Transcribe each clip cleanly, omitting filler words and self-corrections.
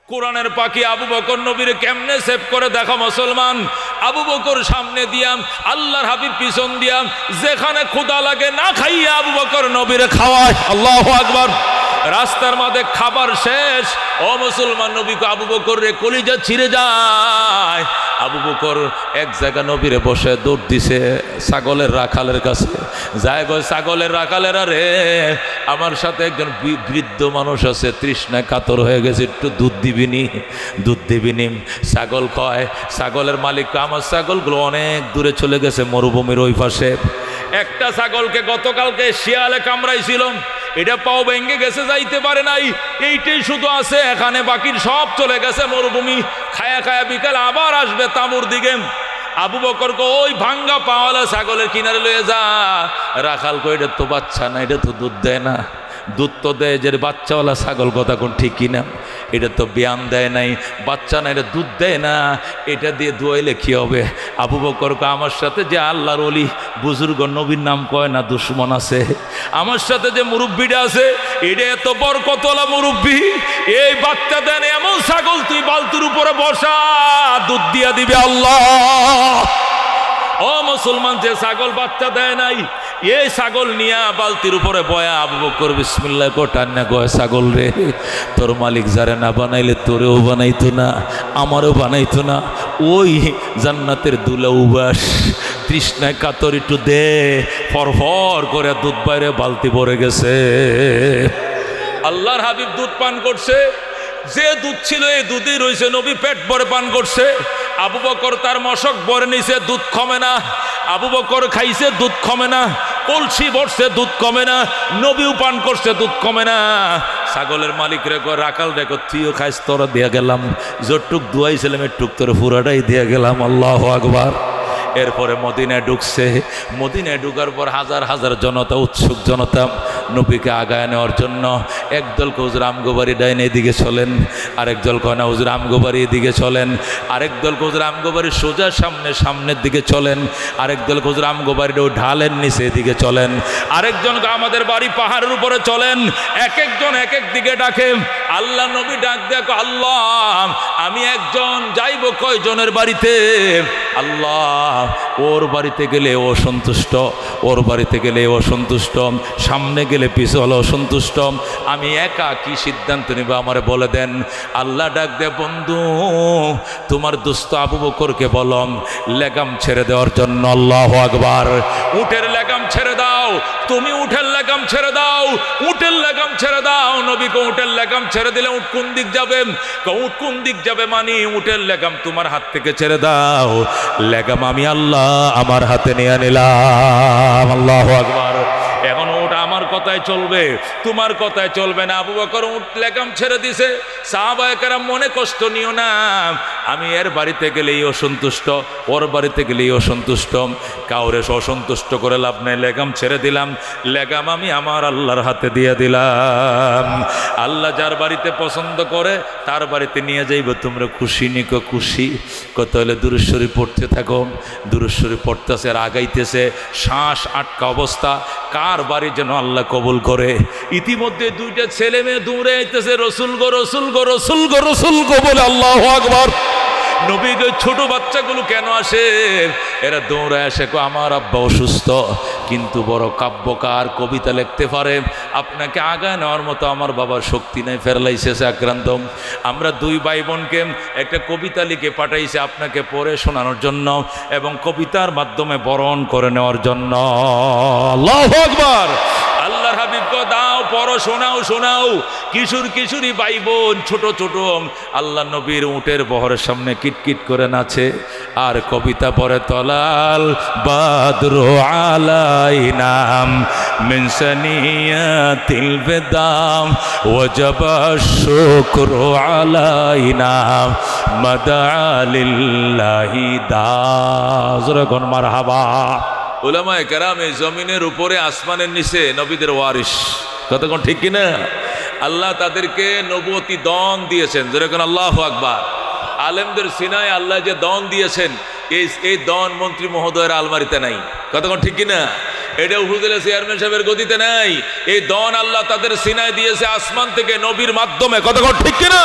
কোরআনের পাখি আবু বকর নবীর কেমনে সেভ করে দেখো মুসলমান। আবু বকর সামনে দিয়াম, আল্লাহর হাবিব পিছন দিয়াম, যেখানে ক্ষুধা লাগে না খাইয়া আবু বকর নবীর খাওয়ায়। আল্লাহু আকবার। রাস্তার মধ্যে খাবার শেষ, ও মুসলমান, নবীকে আবু বকর রে কলিজা ছিঁড়ে যায়। আবু বকর এক জায়গা নবীরে বসে দৌড় দিছে ছাগলের রাখালের কাছে, যায় গো ছাগলের রাখালেরা রে, আমার সাথে একজন বৃদ্ধ মানুষ আছে, তৃষ্ণায় কাতর হয়ে গেছে, একটু দুধ দিবিনি, দুধ দিবিনি। ছাগল কয়, ছাগলের মালিক, আমার ছাগলগুলো অনেক দূরে চলে গেছে মরুভূমির ওই পাশে। একটা ছাগলকে গতকালকে শিয়ালে কামড়াইছিল, এটা পাও ভেঙে গেছে, যাইতে পারে নাই, এইটাই শুধু আছে এখানে, বাকির সব চলে গেছে মরুভূমি। খায়া খায়া বিকাল আবার আসবে তামুর দিকে। আবু বকর কো, ওই ভাঙ্গা পাওয়ালা ছাগলের কিনারে লয়ে যা। রাখাল কো, এটা তো বাচ্চা না, এটা তো দুধ দেয় না। দুধ তো দেয় যে বাচ্চাওয়ালা ছাগল, কথা কোন ঠিক কিনা? এটা তো ব্যায়াম দেয় নাই, বাচ্চা না, এটা দুধ দেয় না, এটা দিয়ে দুয়াইলে কি হবে? আবু বকর কো, আমার সাথে যে আল্লাহর ওলি বুজুর্গ নবীর নাম কয় না দুশ্মন আছে, আমার সাথে যে মুরব্বীটা আছে, এটা এত বরকতওয়ালা মুরব্বী, এই বাচ্চা দেন এমন ছাগল তুই বালতির উপরে বসা, দুধ দিয়া দিবে আল্লাহ। ও মুসলমান, যে ছাগল বাচ্চা দেয় নাই, এই ছাগল নিয়া বালতির উপরে বয়া আবু বকর বিসমিল্লাহ কোটান্না কয়, ছাগল রে, তোর মালিক যারে না বানাইলে তোরেও বানাইতো না, আমারও বানাইতো না। ওই জান্নাতের দুলা উবাস, তৃষ্ণায় কাতর, একটু দে। ফরফর করে দুধ বাইরে বালতি ভরে গেছে। আল্লাহর হাবিব দুধ পান করছে, যে দুধ ছিল এই দুধই রয়েছে, নবী পেট ভরে পান করছে। আবু বকর তার মশক ভরে নিছে, দুধ কমে না। আবু বকর খাইছে, দুধ কমে না। কলসি ভরছে, দুধ কমে না। নবীও পান করছে, দুধ কমে না। ছাগলের মালিক রেখো, রাখাল রেখো, তুইও খাইস, তোরা দিয়া গেলাম, যতটুক দুয়াইছিলাম একটুক তোর পুরাটাই দিয়া গেলাম। আল্লাহু আকবার। এরপরে মদিনায় ঢুকছে। মদিনায় ঢুকার পর হাজার হাজার জনতা, উৎসুক জনতা নবীকে আগায় নেওয়ার জন্য। একদল হুজুর আমগোবাড়ি ডাইনে এদিকে চলেন, আরেক দল কয় না হুজুর আমগোবাড়ি এদিকে চলেন, আরেক দল হুজুর আমগোবাড়ির সোজা সামনের দিকে চলেন, আরেক দল হুজুর আমগোবাড়িটাও ঢালের নিচে এদিকে চলেন, আরেকজন আমাদের বাড়ি পাহাড়ের উপরে চলেন। এক একজন এক এক দিকে ডাকে। আল্লাহ নবী ডাক দেখো, আল্লাহ আমি একজন যাইব কয়জনের বাড়িতে? আল্লাহ ওর বাড়িতে গেলে ও সন্তুষ্ট, ওর বাড়িতে গেলে ও সন্তুষ্ট, সামনে গেলে পিছলে অসন্তুষ্ট, আমি একা কি সিদ্ধান্ত নেব আমারে বলে দেন। আল্লাহ ডাক দে, বন্ধু তোমার দোস্ত আবু বকরকে বলো লেগাম ছেড়ে দেওয়ার জন্য। আল্লাহু আকবার। উটের লেগাম ছেড়ে দাও, তুমি উটের লেগাম ছেড়ে দাও, উটের লেগাম ছেড়ে দাও। নবীকে উটের লেগাম ছেড়ে দিলে উট কোন দিক যাবে? উট কোন দিক যাবে মানে উটের লেগাম তোমার হাত থেকে ছেড়ে দাও, লেগাম আমি আল্লাহ আমার হাতে নিয়ে নিলাম। আল্লাহু আকবার। এখন উট আমার কথায় চলবে, তোমার কথায় চলবে না। আবু বকর উট লেগাম ছেড়ে দিছে। সাহাবায়ে কেরাম মনে কষ্ট নিও না, আমি এর বাড়িতে গেলেই অসন্তুষ্ট, ওর বাড়িতে গেলেই অসন্তুষ্ট, কাউরে অসন্তুষ্ট করে লাভ নেই। লেগাম ছেড়ে দিলাম, লেগাম আমি আমার আল্লাহর হাতে দিয়ে দিলাম। আল্লাহ যার বাড়িতে পছন্দ করে তার বাড়িতে নিয়ে যাইব। তোমরা খুশি নিকো খুশি। কত হলে দুরূদ শরীফ পড়তে থাকো, দুরূদ শরীফ পড়তেছে আর আগাইতেছে, শ্বাস আটকা অবস্থা। কার বাড়ি যেন আল্লাহ কবুল করে। ইতিমধ্যে দুইটা ছেলে মেয়ে দৌড়ে আইতেছে, রসুল গো রসুল গো রসুল গো রসুল গো বলে। আল্লাহু আকবার। নবীকে ছোট বাচ্চাগুলো কেন আসে? এরা দৌড়ায় আসে, আমার আব্বা অসুস্থ, কিন্তু বড় কাব্যকার, কবিতা লিখতে পারে, আপনাকে আগায় নেওয়ার মতো আমার বাবার শক্তি নেই, প্যারালাইসিসে আক্রান্ত। আমরা দুই ভাই বোনকে একটা কবিতা লিখে পাঠাইছে আপনাকে পড়ে শোনানোর জন্য এবং কবিতার মাধ্যমে বরণ করে নেওয়ার জন্য। আল্লাহু আকবার। আল্লাহর হাবিবকে দাও, পড়ো, শোনাও শোনাও। কিশোর কিশোরী ভাই বোন ছোট ছোট আল্লাহ নবীর উটের বহরের সামনে কিটকিট করে নাচে আর কবিতা পড়ে। তলাল বাদরু আলাইনাম মিন সানিয়াতিল বিদাম ওয়াজাবা শুকরু আলাইনা মাদা লিল্লাহি দাযরকুন মারহাবা। উলামায়ে কেরাম এই জমিনের উপরে আসমানের নিচে নবীদের ওয়ারিস, কতক্ষণ ঠিক কিনা? আল্লাহ তাদেরকে নবুয়তি দন দিয়েছেন, যেরকম আল্লাহু আকবার। আলেমদের সিনায় আল্লাহ যে দন দিয়েছেন, এই দন মন্ত্রী মহোদয়ের আলমারিতে নাই, কতক্ষণ ঠিক কিনা? এটা উপজেলা চেয়ারম্যান সাহেবের গদিতে নাই। এই দন আল্লাহ তাদের সিনায় দিয়েছে আসমান থেকে নবীর মাধ্যমে, কতক্ষণ ঠিক কিনা?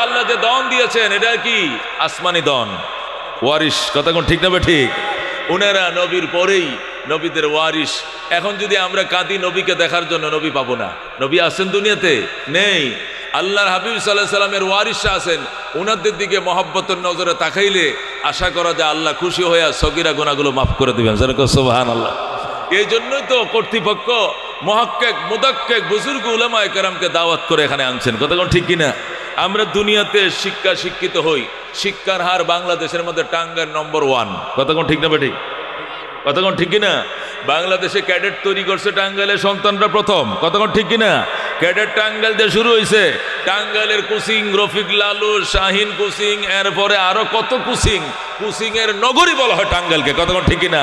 আল্লাহ যে দন দিয়েছেন এটা কি আসমানি দন, ওয়ারিস। কথা কোন ঠিক না ঠিক? ওনারা নবীর পরেই নবীদের ওয়ারিস। এখন যদি আমরা কাঁদি নবীকে দেখার জন্য, নবী পাবো না। নবী আছেন দুনিয়াতে? নেই। আল্লাহর হাবিব সাল্লাল্লাহু আলাইহি সাল্লামের ওয়ারিসরা আছেন। ওনাদের দিকে মহব্বতের নজরে তাকাইলে আশা করা যায় আল্লাহ খুশি হয়ে সগীরা গুনাহগুলো মাফ করে দিবেন। সুবহানাল্লাহ। এই জন্যই তো কর্তৃপক্ষ মুহাক্কিক মুদাক্কিক বুজুর্গ উলামায়ে কেরামকে দাওয়াত করে এখানে আনছেন। কথা কোন ঠিক কিনা? আমরা দুনিয়াতে শিক্ষিত হই, শিক্ষার হার বাংলাদেশের মধ্যে টাঙ্গাইল নম্বর 1। কথা কোন ঠিক না বেঠিক? কথা কোন ঠিক কিনা? বাংলাদেশে ক্যাডেট তৈরি করছে টাঙ্গাইলের সন্তানরা প্রথম। কথা কোন ঠিক কিনা? ক্যাডেট টাঙ্গাইল দিয়ে শুরু হয়েছে। টাঙ্গাইলের কুচিং, রফিক লালু, শাহিন কুচিং, এরপরে আরো কত কুচিং, কুচিং এর নগরী বলা হয় টাঙ্গাইলকে। কথা কোন ঠিক কিনা?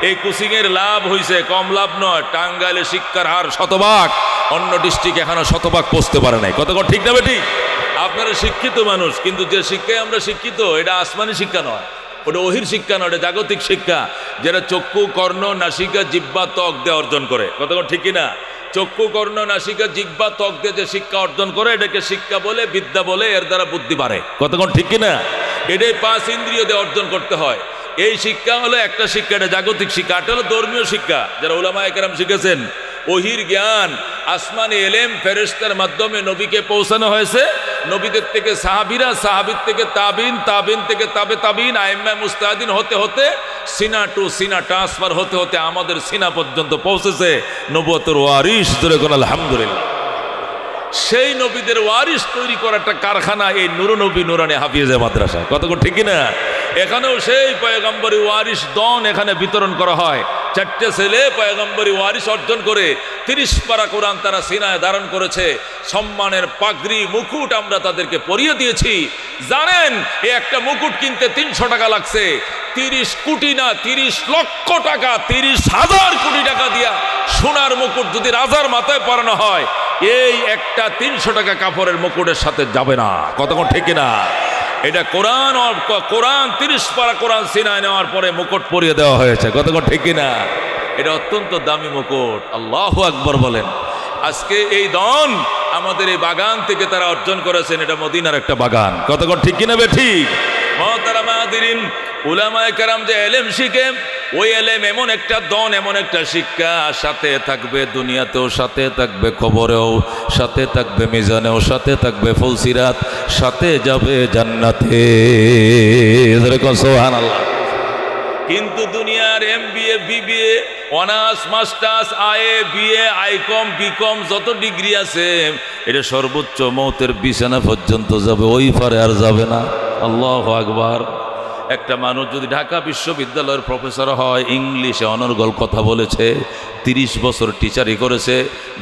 এই কুচিং এর লাভ হয়েছে, কম লাভ নয়। টাঙ্গাইলের শিক্ষার হার শতভাগ, অন্য ডিস্ট্রিক্ট এখনো শতভাগ পৌঁছতে পারে নাই। কথা কোন ঠিক না বেঠিক? আপনারা শিক্ষিত মানুষ, কিন্তু যে শিক্ষায় আমরা শিক্ষিত এটা আসমানি শিক্ষা নয়, ওটা ওহির শিক্ষা নয়, ওটা জাগতিক শিক্ষা, যেটা চক্ষু, কর্ণ, নাসিকা, জিহ্বা, ত্বক দিয়ে অর্জন করে। কথা ঠিক কিনা? চক্ষু, কর্ণ, নাসিকা, জিহ্বা, ত্বক দিয়ে যে শিক্ষা অর্জন করে এটাকে শিক্ষা বলে, বিদ্যা বলে। এর দ্বারা বুদ্ধি বাড়ে। কথা ঠিক কিনা? এটাই 5 ইন্দ্রিয় দিয়ে অর্জন করতে হয়। এই শিক্ষা হলো একটা শিক্ষা, এটা জাগতিক শিক্ষা। এটা হলো ধর্মীয় শিক্ষা, যারা উলামায়ে কেরাম শিখেছেন। ওহির জ্ঞান, আসমানি এলেম ফেরেশতার মাধ্যমে নবীকে পৌঁছানো হয়েছে। নবীদের থেকে সাহাবীরা, সাহাবীর থেকে তাবিন, তাবিন থেকে তাবে তাবিন, আইম্মা মুস্তাহিদিন হতে হতে সিনা টু সিনা ট্রান্সফার হতে হতে আমাদের সিনা পর্যন্ত পৌঁছেছে নবুয়তের ওয়ারিস। জোরে কোন আলহামদুলিল্লাহ। সেই নবীদের ওয়ারিস তৈরি করা একটা কারখানা এই নূরনবী নুরানি হাফিজে মাদ্রাসা। কতক্ষণ ঠিক কিনা? এখানেও সেই পয়গম্বরী ওয়ারিস দন এখানে বিতরণ করা হয়। 4টে ছেলে পয়গম্বরী ওয়ারিস অর্জন করে 30 পারা কোরআন তারা সিনায় ধারণ করেছে। সম্মানের পাগড়ি, মুকুট আমরা তাদেরকে পরিয়ে দিয়েছি। জানেন এই একটা মুকুট কিনতে 300 টাকা লাগছে। 30 কোটি না, 30 লক্ষ টাকা, 30,000 কোটি টাকা দিয়া সোনার মুকুট যদি রাজার মাথায় পরানো হয়, এই একটা 300 টাকা কাপড়ের মুকুটের সাথে যাবে না। কতক্ষণ ঠিক কিনা? এটা কোরআন, কোরআন 30 পারা কোরআন সিনায় নেওয়ার পরে মুকুট পরিয়ে দেওয়া হয়েছে। কতক্ষণ ঠিক কিনা? এটা অত্যন্ত দামি মুকুট। আল্লাহু আকবার বলেন। আজকে এই দন আমাদের এই বাগান থেকে তারা অর্জন করেছেন। এটা মদিনার একটা বাগান। কতক্ষণ ঠিক কিনা বে ঠিক? মুহতারামা হাজিরিন, উলামায়ে কেরাম যে এলেম শিখে, ওই এলেম এমন একটা দন, এমন একটা শিক্ষা, সাথে থাকবে দুনিয়াতেও, সাথে থাকবে কবরেও, সাথে থাকবে মিজানেও, সাথে থাকবে ফুলসিরাত, সাথে যাবে জান্নাতে। সুবহানাল্লাহ। কিন্তু দুনিয়ার MBA, BBA, honours, masters, IA, BA, ICom, BCom যত ডিগ্রি আছে, এটা সর্বোচ্চ মৌতের বিছানা পর্যন্ত যাবে, ওই পারে আর যাবে না। আল্লাহু আকবার। একটা মানুষ যদি ঢাকা বিশ্ববিদ্যালয়ের প্রফেসর হয়, ইংলিশে অনর্গল কথা বলেছে, 30 বছর টিচারি করেছে,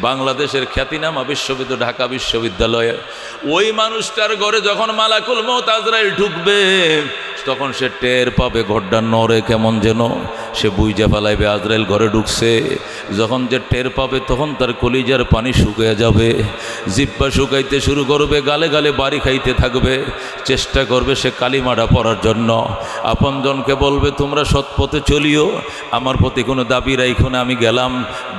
বাংলাদেশের খ্যাতিনামা বিশ্ববিদ্যালয় ঢাকা বিশ্ববিদ্যালয়ে, ওই মানুষটার ঘরে যখন মালাকুল মউত আজরাইল ঢুকবে, তখন সে টের পাবে ঘরটা নড়ে কেমন যেন, সে বুঝে ফেলাইবে আজরাইল ঘরে ঢুকছে। যখন যে টের পাবে তখন তার কলিজার পানি শুকিয়ে যাবে, জিহ্বা শুকাইতে শুরু করবে, গালে গালে বাড়ি খাইতে থাকবে, চেষ্টা করবে সে কালিমাটা পড়ার জন্য। আপনজনকে বলবে তোমরা সৎ পথে চলিও, আমার প্রতি কোনো দাবি রাইখো না, আমি গেলাম,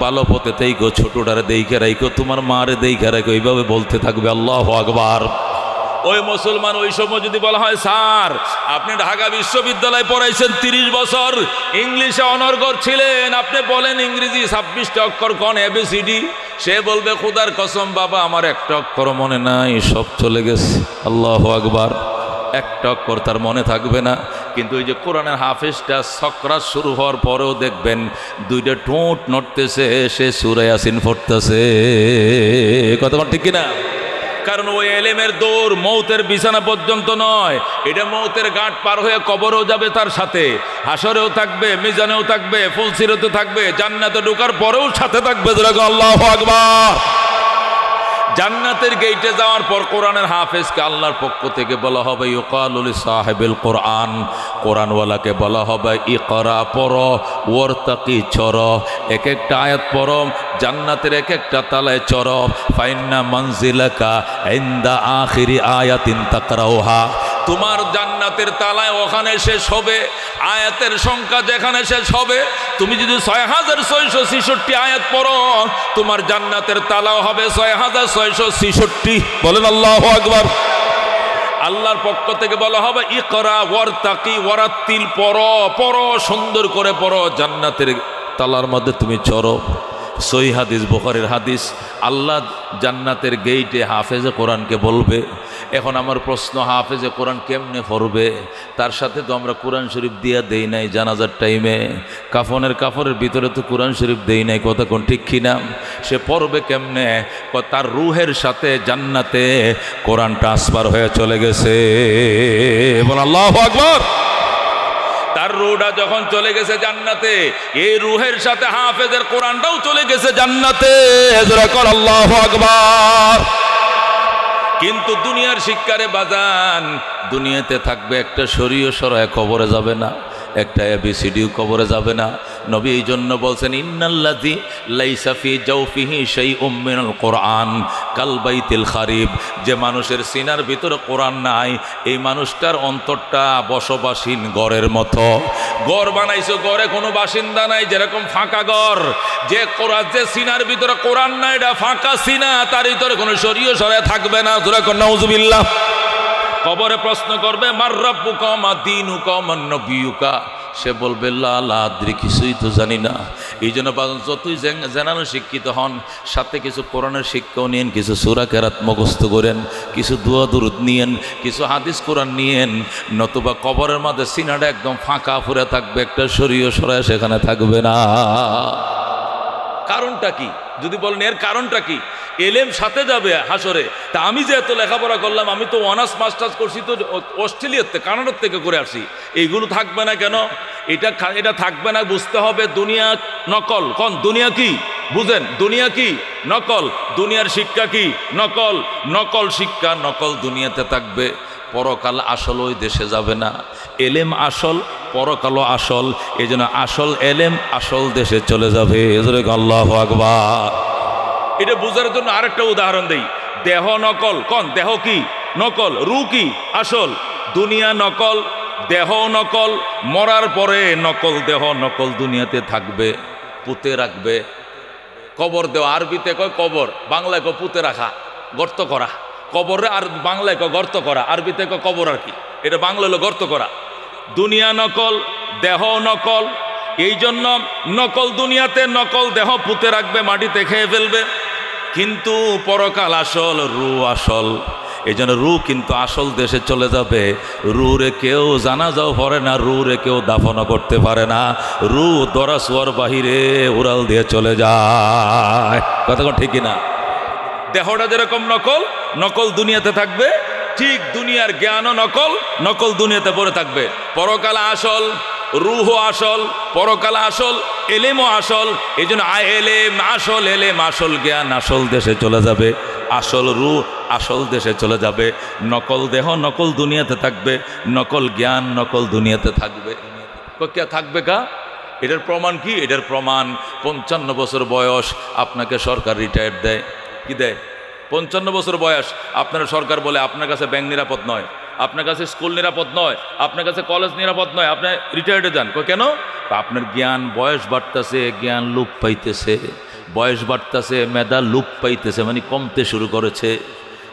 ভালো পথে তাইকো, ছোটটারে দেইখে রাইখো, তোমার মারে দেইখে রাইখো, এইভাবে বলতে থাকবে। আল্লাহু আকবার। ওই মুসলমান ওই সময় যদি বলা হয়, স্যার আপনি ঢাকা বিশ্ববিদ্যালয়ে পড়াইছেন 30 বছর, ইংলিশে অনর্গল ছিলেন, আপনি বলেন ইংরেজি 26টা অক্ষর কোন ABCD, সে বলবে খোদার কসম বাবা আমার একটা অক্ষর মনে নাই, সব চলে গেছে। আল্লাহু আকবার। একটা অক্ষর তার মনে থাকবে না। কিন্তু ওই যে কোরআনের হাফেজটা সকরাত শুরু হওয়ার পরেও দেখবেন 2টা ঠোঁট নড়তেছে, সে সূরা ইয়াসিন পড়তেছে। কথা ঠিক কিনা? কারণ ওই এলেমের দৌড় মৌতের বিছানা পর্যন্ত নয়, এটা মৌতের ঘাট পার হয়ে কবরেও যাবে, তার সাথে হাসরেও থাকবে, মিজানেও থাকবে, ফুলসিরাতে থাকবে, জান্নাতে ঢোকার পরেও সাথে থাকবে। আল্লাহু আকবার। জান্নাতের গেটে যাওয়ার পর কোরআনের হাফেজকে আল্লাহর পক্ষ থেকে বলা হবে ইউকালু লিসাহিবিল কোরআন, কোরআনওয়ালাকে বলা হবে ইকরা, পড়ো, ওয়ারতাকি, চড়ো, এক একটা আয়াত পড়ো, জান্নাতের এক একটা তালায় চড়ো, ফাইন্না মানজিলাকা ইনদা আখিরি আয়াতিন তাকরাউহা, তোমার জান্নাতের তালায় ওখানে শেষ হবে, আয়াতের সংখ্যা যেখানে শেষ হবে, তুমি যদি 6666 আয়াত পড়ো, তোমার জান্নাতের তালাও হবে 6666। বলেন আল্লাহু আকবার। আল্লাহর পক্ষ থেকে বলা হবে ইকরা ওয়ারতাকি ওয়ারাত্তিল, পড়ো পড়ো, সুন্দর করে পড়ো, জান্নাতের তালার মধ্যে তুমি চড়ো। সহি হাদিস, বুখারীর হাদিস। আল্লাহ জান্নাতের গেইটে হাফেজে কোরআনকে বলবে। এখন আমার প্রশ্ন, হাফেজে কোরআন কেমনে পড়বে? তার সাথে তো আমরা কোরআন শরীফ দিয়া দেই নাই জানাজার টাইমে, কাফনের ভিতরে তো কোরআন শরীফ দেই নাই, কথা কোন ঠিক কিনা? সে পড়বে কেমনে? তার রুহের সাথে জান্নাতে কোরআন ট্রান্সফার হয়ে চলে গেছে। বল আল্লাহু আকবার। তার রুহটা যখন চলে গেছে জান্নাতে, এই রুহের সাথে হাফেজের কোরআনটাও চলে গেছে জান্নাতে। আল্লাহু আকবার। কিন্তু দুনিয়ার শিক্ষারে বাজান, দুনিয়াতে থাকবে একটা শরীয় সরায়, কবরে যাবে না, একটা এবিসিডিও কবরে যাবে না। নবী এই জন্য বলছেন ইন্নাল্লাযী লাইসা ফি জাওফিহি শাইউম মিনাল কোরআন কাল বাইতিল খারিব, যে মানুষের সিনার ভিতরে কোরআন নাই, এই মানুষটার অন্তরটা বসবাসীন ঘরের মতো। ঘর বানাইছো, ঘরে কোনো বাসিন্দা নাই, যেরকম ফাঁকা ঘর। যে কোরআন, যে সিনার ভিতরে কোরআন নাই, এটা ফাঁকা সিনা, তার ভিতরে কোনো শরীয় সরায় থাকবে না। সূরা নাউযুবিল্লাহ। কবরে প্রশ্ন করবে মার রাব্বুকা মা দীনুকা মান নবিয়ুকা, সে বলবে লা লা আদ্রি, কিছুই তো জানি না। এই জন্য যতই জানানো শিক্ষিত হন, সাথে কিছু কোরআনের শিক্ষাও নিয়েন, কিছু সূরা কেরাত মুখস্থ করেন, কিছু দোয়া দুরুদ নিয়েন, কিছু হাদিস কোরআন নিয়েন, নতুবা কবরের মধ্যে সিনাটা একদম ফাঁকা ফুরে থাকবে, একটা শরীয় সরায় সেখানে থাকবে না। কারণটা কি? যদি বলেন এর কারণটা কি, এলেম সাথে যাবে হাসরে। তা আমি যে এত লেখাপড়া করলাম, আমি তো অনার্স মাস্টার্স করছি তো অস্ট্রেলিয়াতে, কানাডার থেকে করে আসছি, এইগুলো থাকবে না কেন? এটা থাকবে না, বুঝতে হবে দুনিয়া নকল। কোন দুনিয়া কি বুঝেন? দুনিয়া কি নকল, দুনিয়ার শিক্ষা কি নকল। নকল শিক্ষা, নকল দুনিয়াতে থাকবে, পরকাল আসল ওই দেশে যাবে না। এলেম আসল, পরকালও আসল, এই জন্য আসল এলেম আসল দেশে চলে যাবে। আল্লাহু আকবার। এটা বোঝার জন্য আরেকটা উদাহরণ দেই। দেহ নকল, কোন দেহ কি নকল, রু কি আসল। দুনিয়া নকল, দেহ নকল, মরার পরে নকল দেহ নকল দুনিয়াতে থাকবে, পুঁতে রাখবে। কবর দেওয়া, আরবিতে কয় কবর, বাংলায় কয় পুঁতে রাখা, গর্ত করা। কবরে আর বাংলায় কয় গর্ত করা, আরবিতে কয় কবর আর কি, এটা বাংলা হলো গর্ত করা। দুনিয়া নকল, দেহ নকল, এই জন্য নকল দুনিয়াতে নকল দেহ পুঁতে রাখবে, মাটিতে খেয়ে ফেলবে। কিন্তু পরকাল আসল, রু আসল, এই জন্য রু কিন্তু আসল দেশে চলে যাবে। রুরে কেউ জানাজাও পড়ে না, রুরে কেউ দাফনও করতে পারে না, রু দরাসুয়ার বাহিরে উড়াল দিয়ে চলে যায়। কথা ঠিকই না? দেহটা যেরকম নকল, নকল দুনিয়াতে থাকবে, ঠিক দুনিয়ার জ্ঞানও নকল, নকল দুনিয়াতে পড়ে থাকবে। পরকাল আসল, রুহ আসল, পরকাল আসল, এলেমও আসল। এই জন্য এলেম আসল, এলেম আসল, জ্ঞান আসল দেশে চলে যাবে, আসল রু আসল দেশে চলে যাবে। নকল দেহ নকল দুনিয়াতে থাকবে, নকল জ্ঞান নকল দুনিয়াতে থাকবে। কে থাকবে কা? এটার প্রমাণ কি? এটার প্রমাণ 55 বছর বয়স আপনাকে সরকার রিটায়ার দেয়। কি দেয়? 55 বছর বয়স আপনার সরকার বলে আপনার কাছে ব্যাংক নিরাপদ নয়, আপনার কাছে স্কুল নিরাপদ নয়, আপনার কাছে কলেজ নিরাপদ নয়, আপনি রিটায়ার্ডে যান। কেন? আপনার জ্ঞান, বয়স বাড়তেছে, জ্ঞান লোপ পাইতেছে, বয়স বাড়তেছে, মেধা লোপ পাইতেছে, মানে কমতে শুরু করেছে।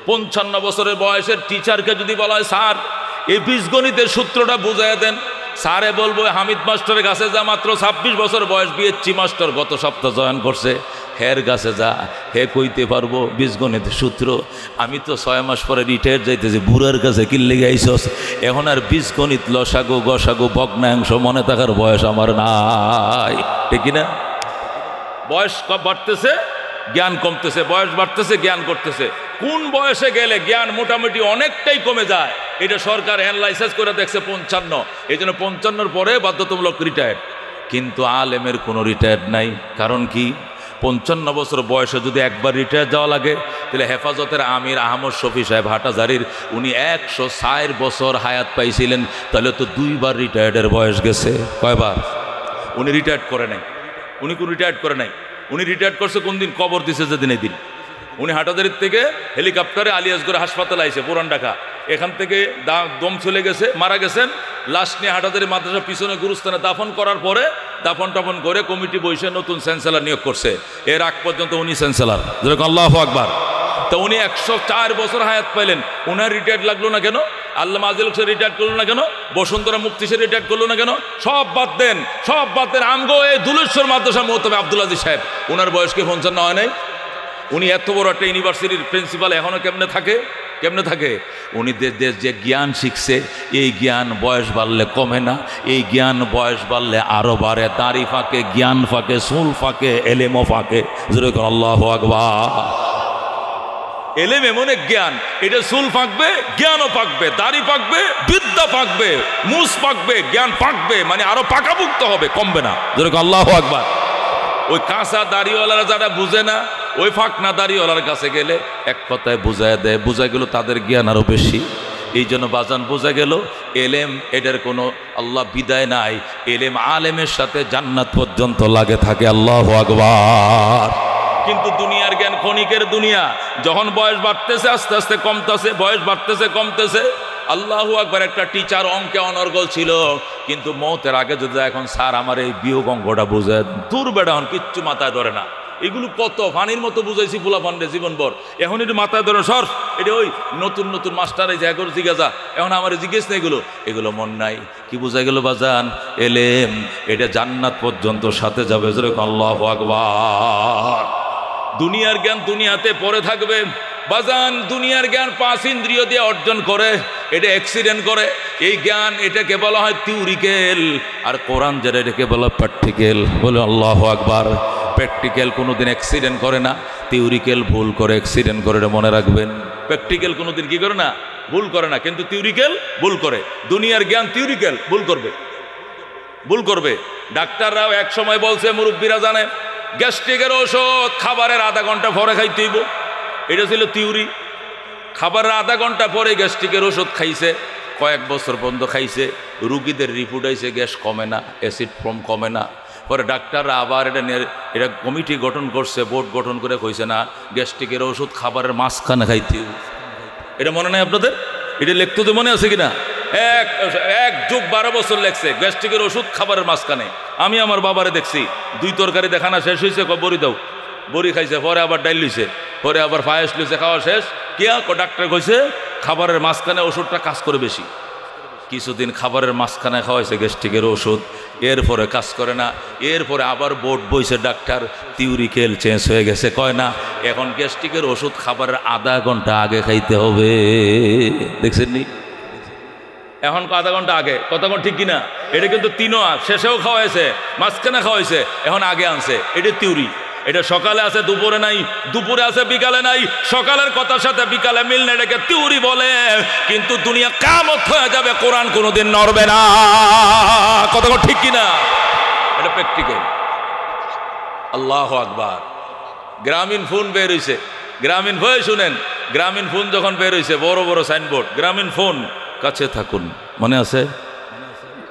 55 বছরের বয়সের টিচারকে যদি বলা হয় স্যার এই বীজগণিতের সূত্রটা বুঝাইয়া দেন, স্যারে বলবো হামিদ মাস্টারের কাছে যা, মাত্র 26 বছর বয়স, বিএসসি মাস্টার, গত সপ্তাহ জয়েন করছে, হের কাছে যা, হে কইতে পারবো বীজগণিতের সূত্র। আমি তো 6 মাস পরে রিটায়ার যাইতেছি, বুড়ার কাছে কিনলে গাইছস, এখন আর বীজগণিত, লসাগু গসাগু ভগ্নাংশ মনে থাকার বয়স আমার নাই, ঠিক না? বয়স বাড়তেছে, জ্ঞান কমতেছে, বয়স বাড়তেছে, জ্ঞান করতেছে। কোন বয়সে গেলে জ্ঞান মোটামুটি অনেকটাই কমে যায়, এটা সরকার অ্যানালাইসিস করে দেখছে 55। এই জন্য 55-র পরে বাধ্যতামূলক রিটায়ার্ড। কিন্তু আলেমের কোনো রিটায়ার্ড নাই। কারণ কি? 55 বছর বয়সে যদি একবার রিটায়ার যাওয়া লাগে, তাহলে হেফাজতের আমির আহমদ শফি সাহেব হাটাজারির, উনি 104 বছর হায়াত পাইছিলেন, তাহলে তো 2 বার রিটায়ার্ডের বয়স গেছে। কয়বার? উনি রিটায়ার্ড করে নাই, উনি কোন রিটায়ার্ড করে নাই। উনি রিটায়ার্ড করছে কোন দিন? কবর দিছে যেদিন, এই দিন। উনি হাটাজারির থেকে হেলিকপ্টারে আলিয়াসগড় হাসপাতালে আইছে, পুরান ঢাকা, এখান থেকে দম চলে গেছে, মারা গেছেন। লাশ নিয়ে হাটাজারি মাদ্রাসার পিছনে গুরুস্থানে দাফন করার পরে, দাফন টাফন করে কমিটি বসে নতুন চ্যান্সেলর নিয়োগ করছে। এর আগ পর্যন্ত উনি চ্যান্সেলর। যেরকম আল্লাহু আকবার। তো উনি 104 বছর হায়াত পাইলেন, ওনার রিটায়ার্ড লাগলো না কেন? আল্লামা আজিল হক রিটায়ার্ড করলো না কেন? বসুন্ধরা মুফতি সে রিটায়ার্ড করলো না কেন? সব বাদ দেন, সব বাদ দেন। আমগো এই দুলেশ্বর মাদ্রাসা মোহতামে আব্দুল আজিজ সাহেব, ওনার বয়স কি 55 হয় নাই? উনি এত বড় একটা ইউনিভার্সিটির প্রিন্সিপাল এখনো কেমনে থাকে? কেমনে থাকে? উনি দেশ যে জ্ঞান শিখছে, এই জ্ঞান বয়স বাড়লে কমে না, এই জ্ঞান বয়স বাড়লে আরো বাড়ে। দাড়ি ফাঁকে, জ্ঞান ফাঁকে, চুল ফাঁকে, এলেমও ফাঁকে। যেরকম আল্লাহু আকবার। এলেম এমন এক জ্ঞান, এটা চুল পাকবে, জ্ঞানও পাকবে, দাড়ি পাকবে, বিদ্যা পাকবে, মুস পাকবে, জ্ঞান পাকবে, মানে আরো পাকাপুক্ত হবে, কমবে না। যেরকম আল্লাহু আকবার। ওই কাঁচা দাড়িওয়ালারা যারা বুঝে না, ওই ফাঁকনা দাড়িওয়ালার কাছে গেলে এক কথায় বুঝায় দেয়, বুঝা গেল তাদের জ্ঞান আরো বেশি। এই জন্য বাজান বোঝা গেল এলেম এটার কোনো আল্লাহ বিদায় নাই। এলেম আলেমের সাথে জান্নাত পর্যন্ত লাগে থাকে। আল্লাহু আকবার। কিন্তু দুনিয়ার জ্ঞান ক্ষণিকের দুনিয়া, যখন বয়স বাড়তেছে আস্তে আস্তে কমতেছে, বয়স বাড়তেছে কমতেছে। আল্লাহু আকবার। একটা টিচার অঙ্কে অনর্গল ছিল, কিন্তু মৌতের আগে যদি এখন স্যার আমার এই বিয়োগ অঙ্কটা বুঝে, দূর বেড়া, হন কিচ্ছু মাথায় ধরে না। এগুলো কত ফানির মতো বুঝাইছি পোলা ফান্ডে জীবনভর, এখন একটু মাথায় ধরে সর। এটা ওই নতুন নতুন মাস্টার এই যে এখন জিজ্ঞাসা, এখন আমার জিজ্ঞেস না, এগুলো মন নাই। কি বোঝা গেল বাজান? এলেম এটা জান্নাত পর্যন্ত সাথে যাবে। যেরকম আল্লাহু আকবার। দুনিয়ার জ্ঞান দুনিয়াতে পড়ে থাকবে বাজান। দুনিয়ার জ্ঞান 5 ইন্দ্রিয় দিয়ে অর্জন করে, এটা অ্যাক্সিডেন্ট করে। এই জ্ঞান এটাকে বলা হয় থিওরিক্যাল, আর কোরআন যেটা এটাকে বলা প্র্যাকটিক্যাল। বলে আল্লাহু আকবার। প্র্যাকটিক্যাল কোনোদিন অ্যাক্সিডেন্ট করে না, থিওরিক্যাল ভুল করে অ্যাক্সিডেন্ট করে, এটা মনে রাখবেন। প্র্যাকটিক্যাল কোনোদিন কি করে না, ভুল করে না, কিন্তু থিওরিক্যাল ভুল করে। দুনিয়ার জ্ঞান থিওরিক্যাল ভুল করবে, ভুল করবে। ডাক্তাররাও এক সময় বলছে, মুরব্বীরা জানে, গ্যাস্ট্রিকের ওষুধ খাবারের আধা ঘন্টা পরে খাইতে হইব। এটা ছিল থিওরি। খাবারের আধা ঘন্টা পরে গ্যাস্ট্রিকের ওষুধ খাইছে, কয়েক বছর পর্যন্ত খাইছে, রুগীদের রিপোর্ট আইছে গ্যাস কমে না, অ্যাসিড ফর্ম কমে না। পরে ডাক্তাররা আবার এটা কমিটি গঠন করছে, বোর্ড গঠন করে কইছে না, গ্যাস্ট্রিকের ওষুধ খাবারের মাঝখানে খাইতে। এটা মনে নাই আপনাদের? এটা লিখতে তো মনে আছে কিনা? এক যুগ 12 বছর লেগছে গ্যাস্ট্রিকের ওষুধ খাবারের মাঝখানে। আমি আমার বাবারে দেখছি, 2 তরকারি দেখানা শেষ হয়েছে, বড়ি দাও, বড়ি খাইছে, পরে আবার ডাইল লইছে, পরে আবার পায়েস লইছে, খাওয়া শেষ। কিয়া ডাক্তার কইছে খাবারের মাঝখানে ওষুধটা কাজ করে বেশি। কিছুদিন খাবারের মাঝখানে খাওয়াইছে গ্যাস্ট্রিকের ওষুধ, এরপরে কাজ করে না। এরপরে আবার বোর্ড বইছে, ডাক্তার থিওরিক্যাল চেঞ্জ হয়ে গেছে, কয় না এখন গ্যাস্ট্রিকের ওষুধ খাবারের আধা ঘন্টা আগে খাইতে হবে। দেখছেন নি? এখন আধা ঘন্টা আগে, কথা ঠিক কিনা? এটা কিন্তু 3 শেষেও খাওয়াইছে, মাঝখানে খাওয়াইছে, এখন আগে আনছে। এটা থিওরি। এটা সকালে আছে, দুপুরে নাই, দুপুরে আছে, বিকালে নাই। সকালের কথার সাথে বিকালে মিল না, এটাকে থিওরি বলে। কিন্তু দুনিয়া কিয়ামত হয়ে যাবে, কোরআন কোনোদিন নড়বে না। কথা ঠিক কিনা? এটা প্র্যাকটিক্যাল। আল্লাহু আকবার। গ্রামীণ ফোন বের হইছে, গ্রামীণ ফোন শুনেন, গ্রামীণ ফোন যখন বের হইছে, বড় বড় সাইনবোর্ড, গ্রামীণ ফোন কাছে থাকুন, মনে আছে?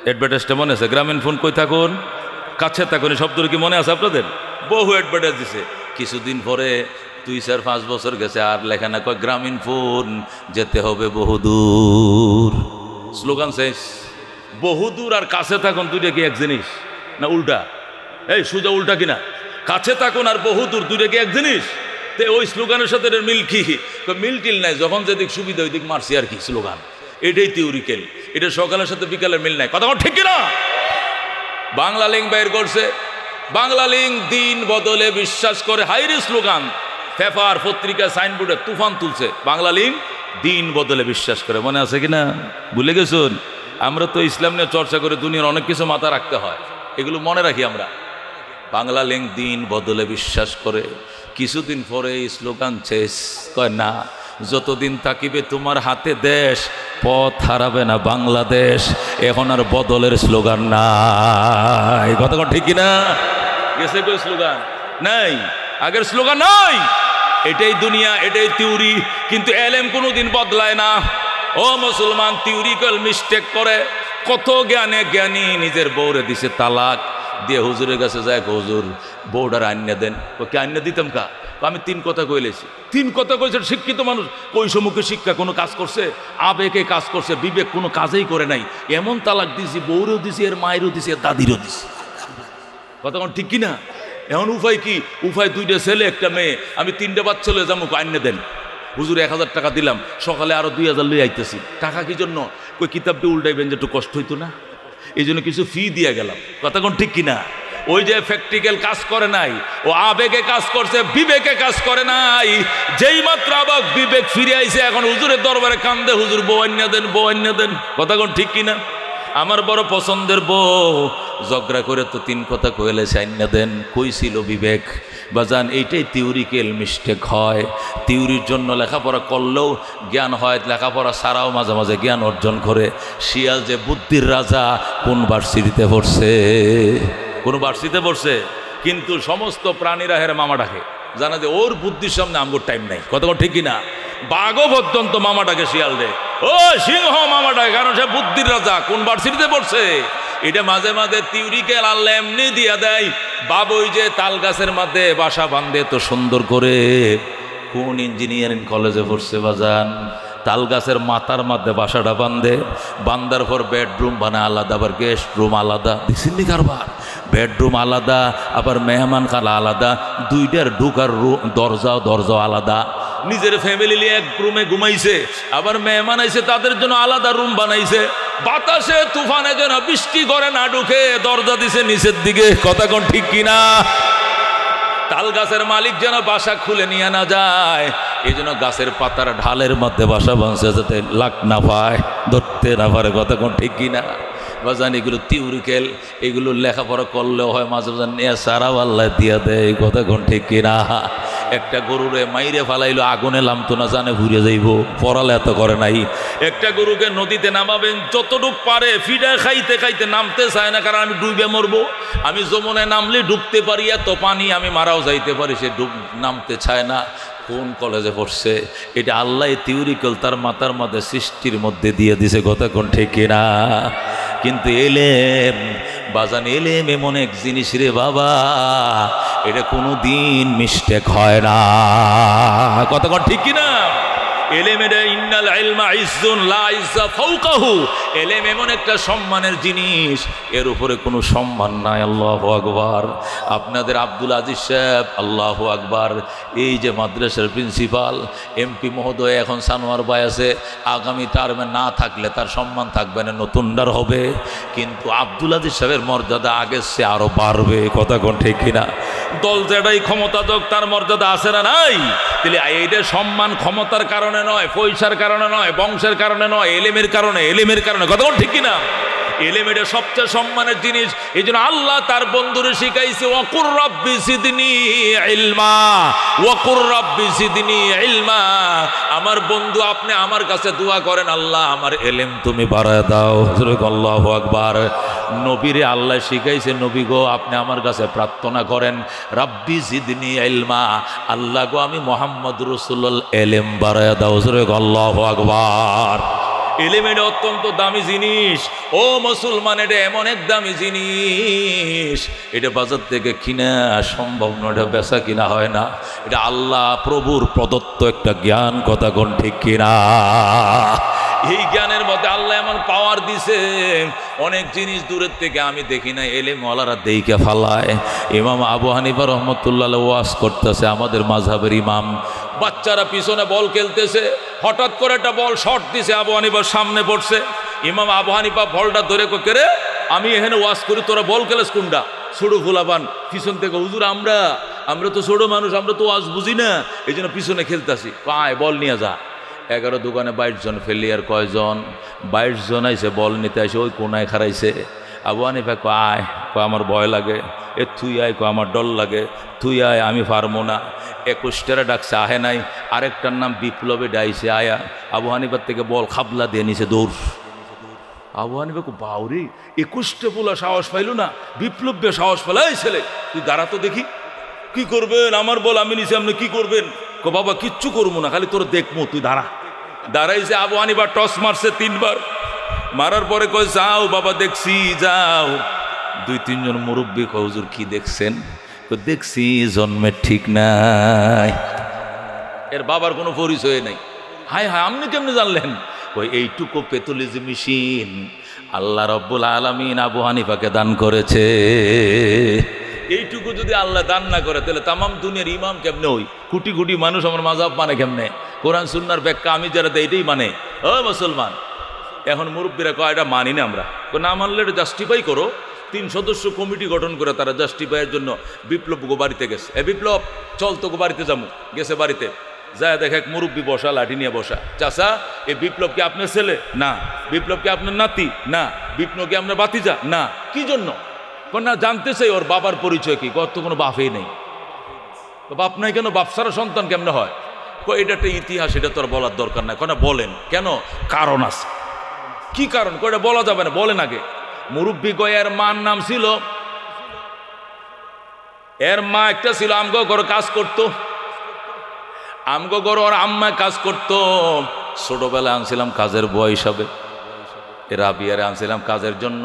অ্যাডভার্টাইজটা মনে আছে? গ্রামীণ ফোন কই থাকুন, কাছে থাকুন। শব্দটা কি মনে আছে আপনাদের? বহু অ্যাডভার্টাইজ দিছে। কিছুদিন পরে 2-4-5 বছর গেছে, আর লেখা না, কয় গ্রামীণ ফোন যেতে হবে বহুদূর। স্লোগান শেষ। বহুদূর আর কাছে থাকুন দুইটা কি এক জিনিস না উল্টা? এই সোজা উল্টা কিনা? কাছে থাকুন আর বহুদূর দুইটা কি এক জিনিস? তো ওই স্লোগানের সাথে মিল কি? মিল টিল নাই, যখন যেদিক সুবিধা ওই দিক মারছি আর কি স্লোগান। এটাই থিওরিক্যাল। এটা সকালের সাথে বিকালের মিল নাই। কথা ঠিক কিনা? বাংলা লিঙ্ক বের করছে, বাংলা লিঙ্ক দিন বদলে বিশ্বাস করে, হাইরে স্লোগান। পেপার পত্রিকা সাইনবোর্ডে তুফান তুলছে, বাংলা লিঙ্ক দিন বদলে বিশ্বাস করে। মনে আছে কিনা? ভুলে গেছুন? আমরা তো ইসলাম নিয়ে চর্চা করে দুনিয়ার অনেক কিছু মাথা রাখতে হয়, এগুলো মনে রাখি আমরা। বাংলা লিঙ্ক দিন বদলে বিশ্বাস করে। কিছুদিন পরে এই স্লোগান শেষ, কয় না, যতদিন থাকিবে তোমার হাতে দেশ, পথ হারাবে না বাংলাদেশ। এখন আর বদলের স্লোগান নাই। কথা ঠিক কিনা? গেছে কই স্লোগান? নাই, আগের স্লোগান নাই। এটাই দুনিয়া, এটাই থিওরি। কিন্তু এলেম কোনোদিন বদলায় না। ও মুসলমান, থিওরিক্যাল মিস্টেক করে। কত জ্ঞানে জ্ঞানী নিজের বউরে দিছে তালাক দিয়ে, হুজুরের কাছে যায়, হুজুর বউটার আইনা দেন। ওকে আইনা দিতাম কা? আমি 3 কথা কইলেছি। 3 কথা কইছে শিক্ষিত মানুষ। কৈশমুখী শিক্ষা কোনো কাজ করছে? আবেগে কাজ করছে, বিবেক কোনো কাজেই করে নাই। এমন তালাক দিছি, বউরেও দিছি, এর মায়েরও দিছি, এর দাদিরও দিছি। কথা ঠিক কিনা? এখন উপায় কি? উপায় 2টা ছেলে 1টা মেয়ে, আমি 3টা বাচ্চা চলে যাবো, আইনা দেন। হুজুর 1000 টাকা দিলাম, সকালে আরো 2000 লই আইতেছি। টাকা কি জন্য? কই কিতাবটি উল্টাইবেন যে একটু কষ্ট হইতো না, এই জন্য কিছু ফি দিয়ে গেলাম। কথা কোন ঠিক কিনা? ওই যে প্র্যাকটিক্যাল কাজ করে নাই, ও আবেগে কাজ করছে, বিবেকে কাজ করে নাই। যেই মাত্র আবার বিবেক ফিরে আইছে, এখন হুজুরের দরবারে কান্দে, হুজুর বউয়ান্যা দেন, বউয়ান্যা দেন। কথা কোন ঠিক কিনা? আমার বড় পছন্দের বউ, ঝগড়া করে তো 3 কথা কইলে সাইন্যা দেন। কইছিল বিবেক? বাজান এইটাই থিওরিক্যাল মিস্টেক হয়। থিওরির জন্য লেখাপড়া করলেও জ্ঞান হয়, লেখাপড়া ছাড়াও মাঝে মাঝে জ্ঞান অর্জন করে। শিয়াল যে বুদ্ধির রাজা, কোন ভার্সিটিতে পড়ছে? কোন ভার্সিটিতে পড়ছে? কিন্তু সমস্ত প্রাণীরা হেরে মামা ডাকে, জানা যে ওর বুদ্ধির সামনে আমগোর টাইম নাই। কত ঠিক কিনা? বাঘও পর্যন্ত মামা ডাকে শিয়াল রে, ও সিংহ মামা ডাকে, কারণ সে বুদ্ধির রাজা। কোন ভার্সিটিতে পড়ছে? এটা মাঝে মাঝে থিওরিক্যাল আল্লাহ এমনি দিয়া দেয়। বাবুই যে তাল গাছের মধ্যে বাসা বাঁধে তো সুন্দর করে, কোন ইঞ্জিনিয়ারিং কলেজে পড়ছে বাজান? তাল গাছের মাথার মধ্যে বাসাটা বাঁধে, বান্ধার পর বেডরুম বানায় আলাদা, আবার গেস্ট রুম আলাদা। দেখছেন কারবার? বেডরুম আলাদা, আবার মেহমান খালা আলাদা, দুইটার ঢুকার দরজাও আলাদা। নিজের ফ্যামিলি নিয়ে এক রুমে ঘুমাইছে, আবার মেহমান আইছে তাদের জন্য আলাদা রুম বানাইছে। বাতাসে তুফানে যেন বৃষ্টি করে না ঢুকে, দরজা দিছে নিচের দিকে। কথা কোন ঠিক কিনা? তাল গাছের মালিক যেন বাসা খুলে নিয়ে না যায়, এই জন্য গাছের পাতার ঢালের মধ্যে বাসা বাঁধছে, যাতে লাক না পায়, ধরতে না পারে। কথা কোন ঠিক কিনা? বাজান এগুলো থিওরিক্যাল, এগুলো লেখাপড়া করলেও হয়, মাঝে মাঝে নিয়ে সারা আল্লাহ দিয়া দেয়। কথা কোন ঠিক কিনা? একটা গরুরে মাইরে ফালাইলো, আগুনে লামতো না, জানে ঘুরে যাইব, পড়ালে এত করে নাই। একটা গরুকে নদীতে নামাবেন, যতটুক পারে ফিডা খাইতে খাইতে নামতে চায় না, কারণ আমি ডুবে মরবো। আমি যমুনায় নামলে ডুবতে পারি, এত পানি, আমি মারাও যাইতে পারি, সে নামতে চায় না। কোন কলেজে পড়ছে? এটা আল্লাহ থিওরিক্যাল তার মাথার মধ্যে সৃষ্টির মধ্যে দিয়ে দিছে। কথা কোন ঠিক কিনা? কিন্তু এলেম বাজান, এলেম এমন এক জিনিস রে বাবা, এটা কোনো দিন মিস্টেক হয় না। কথা কোন ঠিক কিনা? এলেম এটা ইন্নাল ইলমা ইজ্জুন লা ইজ্জা ফাওকাহু, এলেম এমন একটা সম্মানের জিনিস, এর উপরে কোনো সম্মান নাই। আল্লাহু আকবার। আপনাদের আব্দুল আজিজ সাহেব, আল্লাহু আকবার, এই যে মাদ্রাসার প্রিন্সিপাল এমপি মহোদয়, এখন সানোয়ার ভাই আছে, আগামী টার্মে না থাকলে তার সম্মান থাকবে না, নতুনটার হবে। কিন্তু আব্দুল আজিজ সাহেবের মর্যাদা আগের চেয়ে আরো বাড়বে। কথা কোন ঠিক কিনা? দল যেটাই ক্ষমতা যোগ, তার মর্যাদা আছে না নাই? তাহলে এইটা সম্মান ক্ষমতার কারণে নয়, পয়সার কারণে নয়, বংশের কারণে নয়, এলেমের কারণে, এলেমের কারণে। কথা ঠিক কিনা? এলেম এটা সবচেয়ে সম্মানের জিনিস। এই জন্য আল্লাহ তার বন্ধুরে শিখাইছে, ওয়াকুর রাব্বি জিদনি ইলমা, ওয়াকুর রাব্বি জিদনি ইলমা। আমার বন্ধু, আপনি আমার কাছে দোয়া করেন, আল্লাহ আমার এলেম তুমি বাড়ায় দাও। আল্লাহু আকবার। নবীরে আল্লাহ শিখাইছে, নবী গো আপনি আমার কাছে প্রার্থনা করেন, রাব্বি জিদনি ইলমা, আল্লাহ গো আমি মুহাম্মদ রাসূলুল্লাহ এলেম বাড়ায় দাও। আল্লাহু আকবার। এলেম এটা অত্যন্ত দামি জিনিস। ও মুসলমান, এটা এমন এক দামি জিনিস, এটা বাজার থেকে কিনা সম্ভব নয়, এটা বেচা কিনা হয় না। এটা আল্লাহ প্রভুর প্রদত্ত একটা জ্ঞান। কথা কোন ঠিক কিনা? এই জ্ঞানের মধ্যে আল্লাহ এমন পাওয়ার দিছে, অনেক জিনিস দূরের থেকে আমি দেখি না, এলেমওয়ালারা দেইকে ফালায়। ইমাম আবু হানিফা রহমতুল্লাহ ওয়াজ করতেছে, আমাদের মাযহাবের ইমাম। বাচ্চারা পিছনে বল খেলতেছে, হঠাৎ করে একটা বল শর্ট দিছে, আবু হানিফার সামনে পড়ছে। ইমাম আবু হানিফা বলটা ধরে করে, আমি এখানে ওয়াজ করি, তোরা বল খেলেস কোনটা? ছোট ফুলাবান পিছন থেকে, হুজুর আমরা তো ছোট মানুষ, আমরা তো ওয়াজ বুঝি না, এই জন্য পিছনে খেলতেছি। পায় বল নিয়ে যা। 11 দোকানে 22 জন ফেলি, আর কয়জন? 22 জন আইসে বল নিতে আসে, ওই কোনায় খারাইছে। আবু হানিফা কয় আমার ভয় লাগে। এ তুই আয়, আমার ডর লাগে। তুই আয়, আমি পারবো না। 21টারে ডাকছে, আহে নাই। আরেকটার নাম বিপ্লবে ডাইছে, আয়া। আবু হানিফার থেকে বল খাবলা দিয়ে নিছে, দৌড়। আবু হানিফা বাউরি, 21টা পোলা সাহস পাইল না, বিপ্লবে সাহস পেল। এই ছেলে তুই দাঁড়া তো দেখি, কি করবেন? আমার বল আমি নিছি, আপনি কি করবেন? বাবা কিচ্ছু করবো না, খালি তোর দেখবো, তুই দাঁড়া। দাঁড়াইছে। আবু হানিফা টস মারছে 3 বার, মারার পরে কয় যাও বাবা দেখছি, যাও। 2-3 জন মুরব্বী কয়, হুজুর কি দেখছেন? দেখছি জন্মের ঠিক নাই। এর বাবার কোনো পরিচয় নাই। হায় হায়, আপনি কেমনে জানলেন? কই এইটুকু পেথোলজি মেশিন আল্লাহ রব্বুল আলামিন আবু হানিফাকে দান করেছে। এইটুকু যদি আল্লাহ দান না করে, তাহলে তামাম দুনিয়ার ইমাম কেমনে হই? কোটি কোটি মানুষ আমার মাযহাব মানে কেমনে? কোরআন সুন্নাহর ব্যাখ্যা আমি যারা দেয় এটাই মানে। ও মুসলমান, এখন মুরব্বীরা কয় এটা মানি না আমরা, না মানলে এটা জাস্টিফাই করো। 3 সদস্য কমিটি গঠন করে তারা জাস্টিফাইয়ের জন্য বিপ্লব গো বাড়িতে গেছে। বিপ্লব চল তো গো বাড়িতে যাবো। গেছে বাড়িতে, যায় দেখে এক মুরব্বী বসা, লাঠি নিয়ে বসা। চাচা, এই বিপ্লব কি আপনার ছেলে? না। বিপ্লব কি আপনার নাতি? না। বিপ্লব কি আপনার বাতিজা? না। কি জন্য? না জানতে চাই ওর বাবার পরিচয় কি। কত কোনো বাপই নেই। বাপ নাই কেন? বাপ ছাড়া সন্তান কেমনে হয়? এটা একটা ইতিহাস, এটা তোর বলার দরকার নাই। কেন বলেন? কেন? কারণ আছে। কি কারণ? এটা বলা যাবে না, বলেন আগে। মুরব্বী কয় এর মার নাম ছিল, এর মা একটা ছিল আমগো ঘর কাজ করতো, আমগো ঘর ওর আম্মা কাজ করতো। ছোটবেলায় আনছিলাম কাজের বয় হিসাবে, এরা বিয়ারে আনছিলাম কাজের জন্য।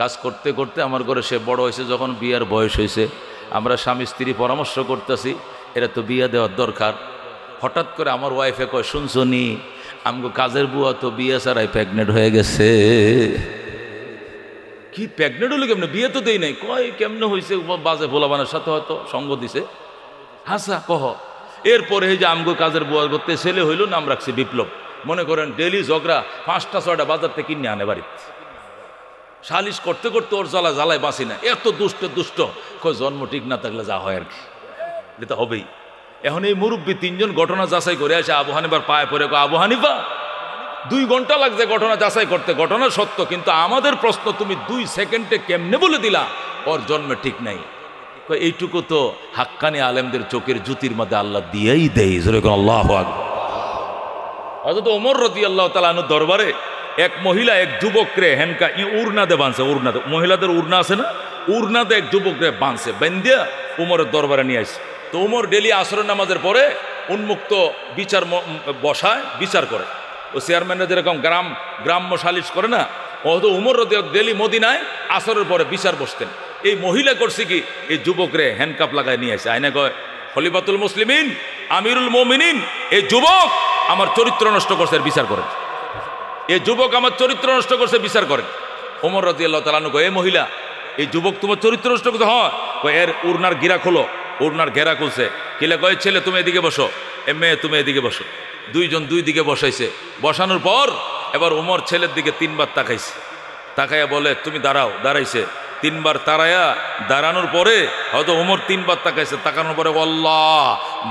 কাজ করতে করতে আমার ঘরে সে বড় হয়েছে, যখন বিয়ার বয়স হয়েছে আমরা স্বামী স্ত্রী পরামর্শ করতেছি এরা তো বিয়া দেওয়ার দরকার। হঠাৎ করে আমার ওয়াইফে কয়, শুনছনি আমগো কাজের বুয়া তো বিয়ে ছাড়াই প্রেগনেন্ট হয়ে গেছে। কি প্রেগনেন্ট হলো কেমনে? বিয়ে তো দেই নাই। কয় কেমনে হয়েছে? বাজে ভোলাবানের সাথে হয়তো সঙ্গ দিছে। হাসা কহ। এরপরে এই যে আমগো কাজের বুয়া করতে ছেলে হইল, নাম রাখছে বিপ্লব। মনে করেন ডেলি ঝগড়া 5টা 6টা বাজার থেকে কিনে আনে বাড়িতে। সালিশ করতে করতে ওর জ্বালায় বাঁচি না, এত দুষ্ট। কয় জন্ম ঠিক না থাকলে যা হয় আর কি, এটা হবেই। এখন এই মুরব্বী 3 জন ঘটনা যাচাই করে আসে আবু হানিফার পায়ে পড়ে। আবু হানিফা 2 ঘন্টা লাগছে ঘটনা যাচাই করতে, ঘটনা সত্য, কিন্তু আমাদের প্রশ্ন তুমি 2 সেকেন্ডে কেমনে বলে দিলা ওর জন্মে ঠিক নাই? এইটুকু তো হাক্কানি আলেমদের চোখের জুতির মধ্যে আল্লাহ দিয়েই দেয়। যেরকম আল্লাহু আকবার। হযরত ওমর রাদিয়াল্লাহু তাআলা আনহু দরবারে এক মহিলা এক যুবকরে হেনকা উড়নাদে বাঁধছে। উড়নাদে, মহিলাদের উড়না আছে না, উড়নাদে এক যুবকরে বাঁধছে, বেন্দিয়া উমরের দরবারে নিয়ে আসছে। তো উমর ডেলি আসরের নামাজের পরে উন্মুক্ত বিচার বসায়, বিচার করে। ও চেয়ারম্যানরা যেরকম গ্রাম্য সালিশ করে না, ও তো উমর ডেলি মদিনায় আসরের পরে বিচার বসতেন। এই মহিলা করছে কি, এই যুবকরে হ্যান্ডকাপ লাগায় নিয়ে আসে। আইনা কয়, খলিফাতুল মুসলিমিন, আমিরুল মুমিনিন, এই যুবক আমার চরিত্র নষ্ট করছে, এর বিচার করেন। এই যুবক আমার চরিত্র নষ্ট করছে, বিচার করেন। ওমর রাদিয়াল্লাহু তাআলা আনহু কয়, এ মহিলা, এই যুবক তোমার চরিত্র নষ্ট করছে? হয়। কয় এর উড়নার গিরা খোলো। উড়নার ঘেরা খুলছে। কিলে কয়, ছেলে তুমি এদিকে বসো, এ মেয়ে তুমি এদিকে বসো। 2 জন 2 দিকে বসাইছে। বসানোর পর এবার ওমর ছেলের দিকে 3 বার তাকাইছে। তাকাইয়া বলে, তুমি দাঁড়াও। দাঁড়াইছে। 3 বার তারায়া দাঁড়ানোর পরে হয়তো ওমর 3 বার তাকাইছে। তাকানোর পরে আল্লাহ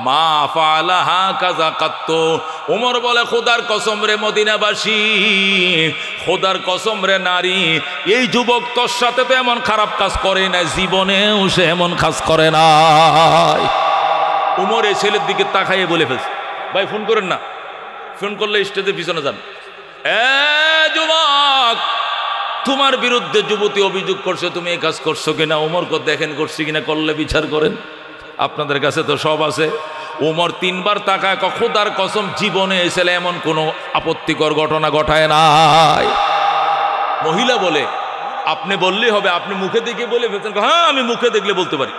মা ফাআলা হাকাযা কাত্তু। ওমর বলে, খোদার কসম রে মদিনাবাসী, খোদার কসম রে নারী, এই যুবক তোর সাথে তো এমন খারাপ কাজ করে না, জীবনেও সে এমন কাজ করে নাই। ওমর এই ছেলের দিকে তাকাইয়ে বলে ফেলছে, ভাই ফোন করেন না, ফোন করলে স্টেজের পিছনে যান। যুবক, তোমার বিরুদ্ধে যুবতী অভিযোগ করছে, তুমি এই কাজ করছো কিনা ওমর দেখেন করছি কিনা, করলে বিচার করেন। আপনাদের কাছে তো সব আছে। ওমর 3 বার তাকায়, খোদার কসম জীবনে এসেলে এমন কোনো আপত্তিকর ঘটনা ঘটায় নাই। মহিলা বলে, আপনি বললেই হবে, আপনি মুখে দেখে বলে ফেলছেন? হ্যাঁ, আমি মুখে দেখলে বলতে পারি।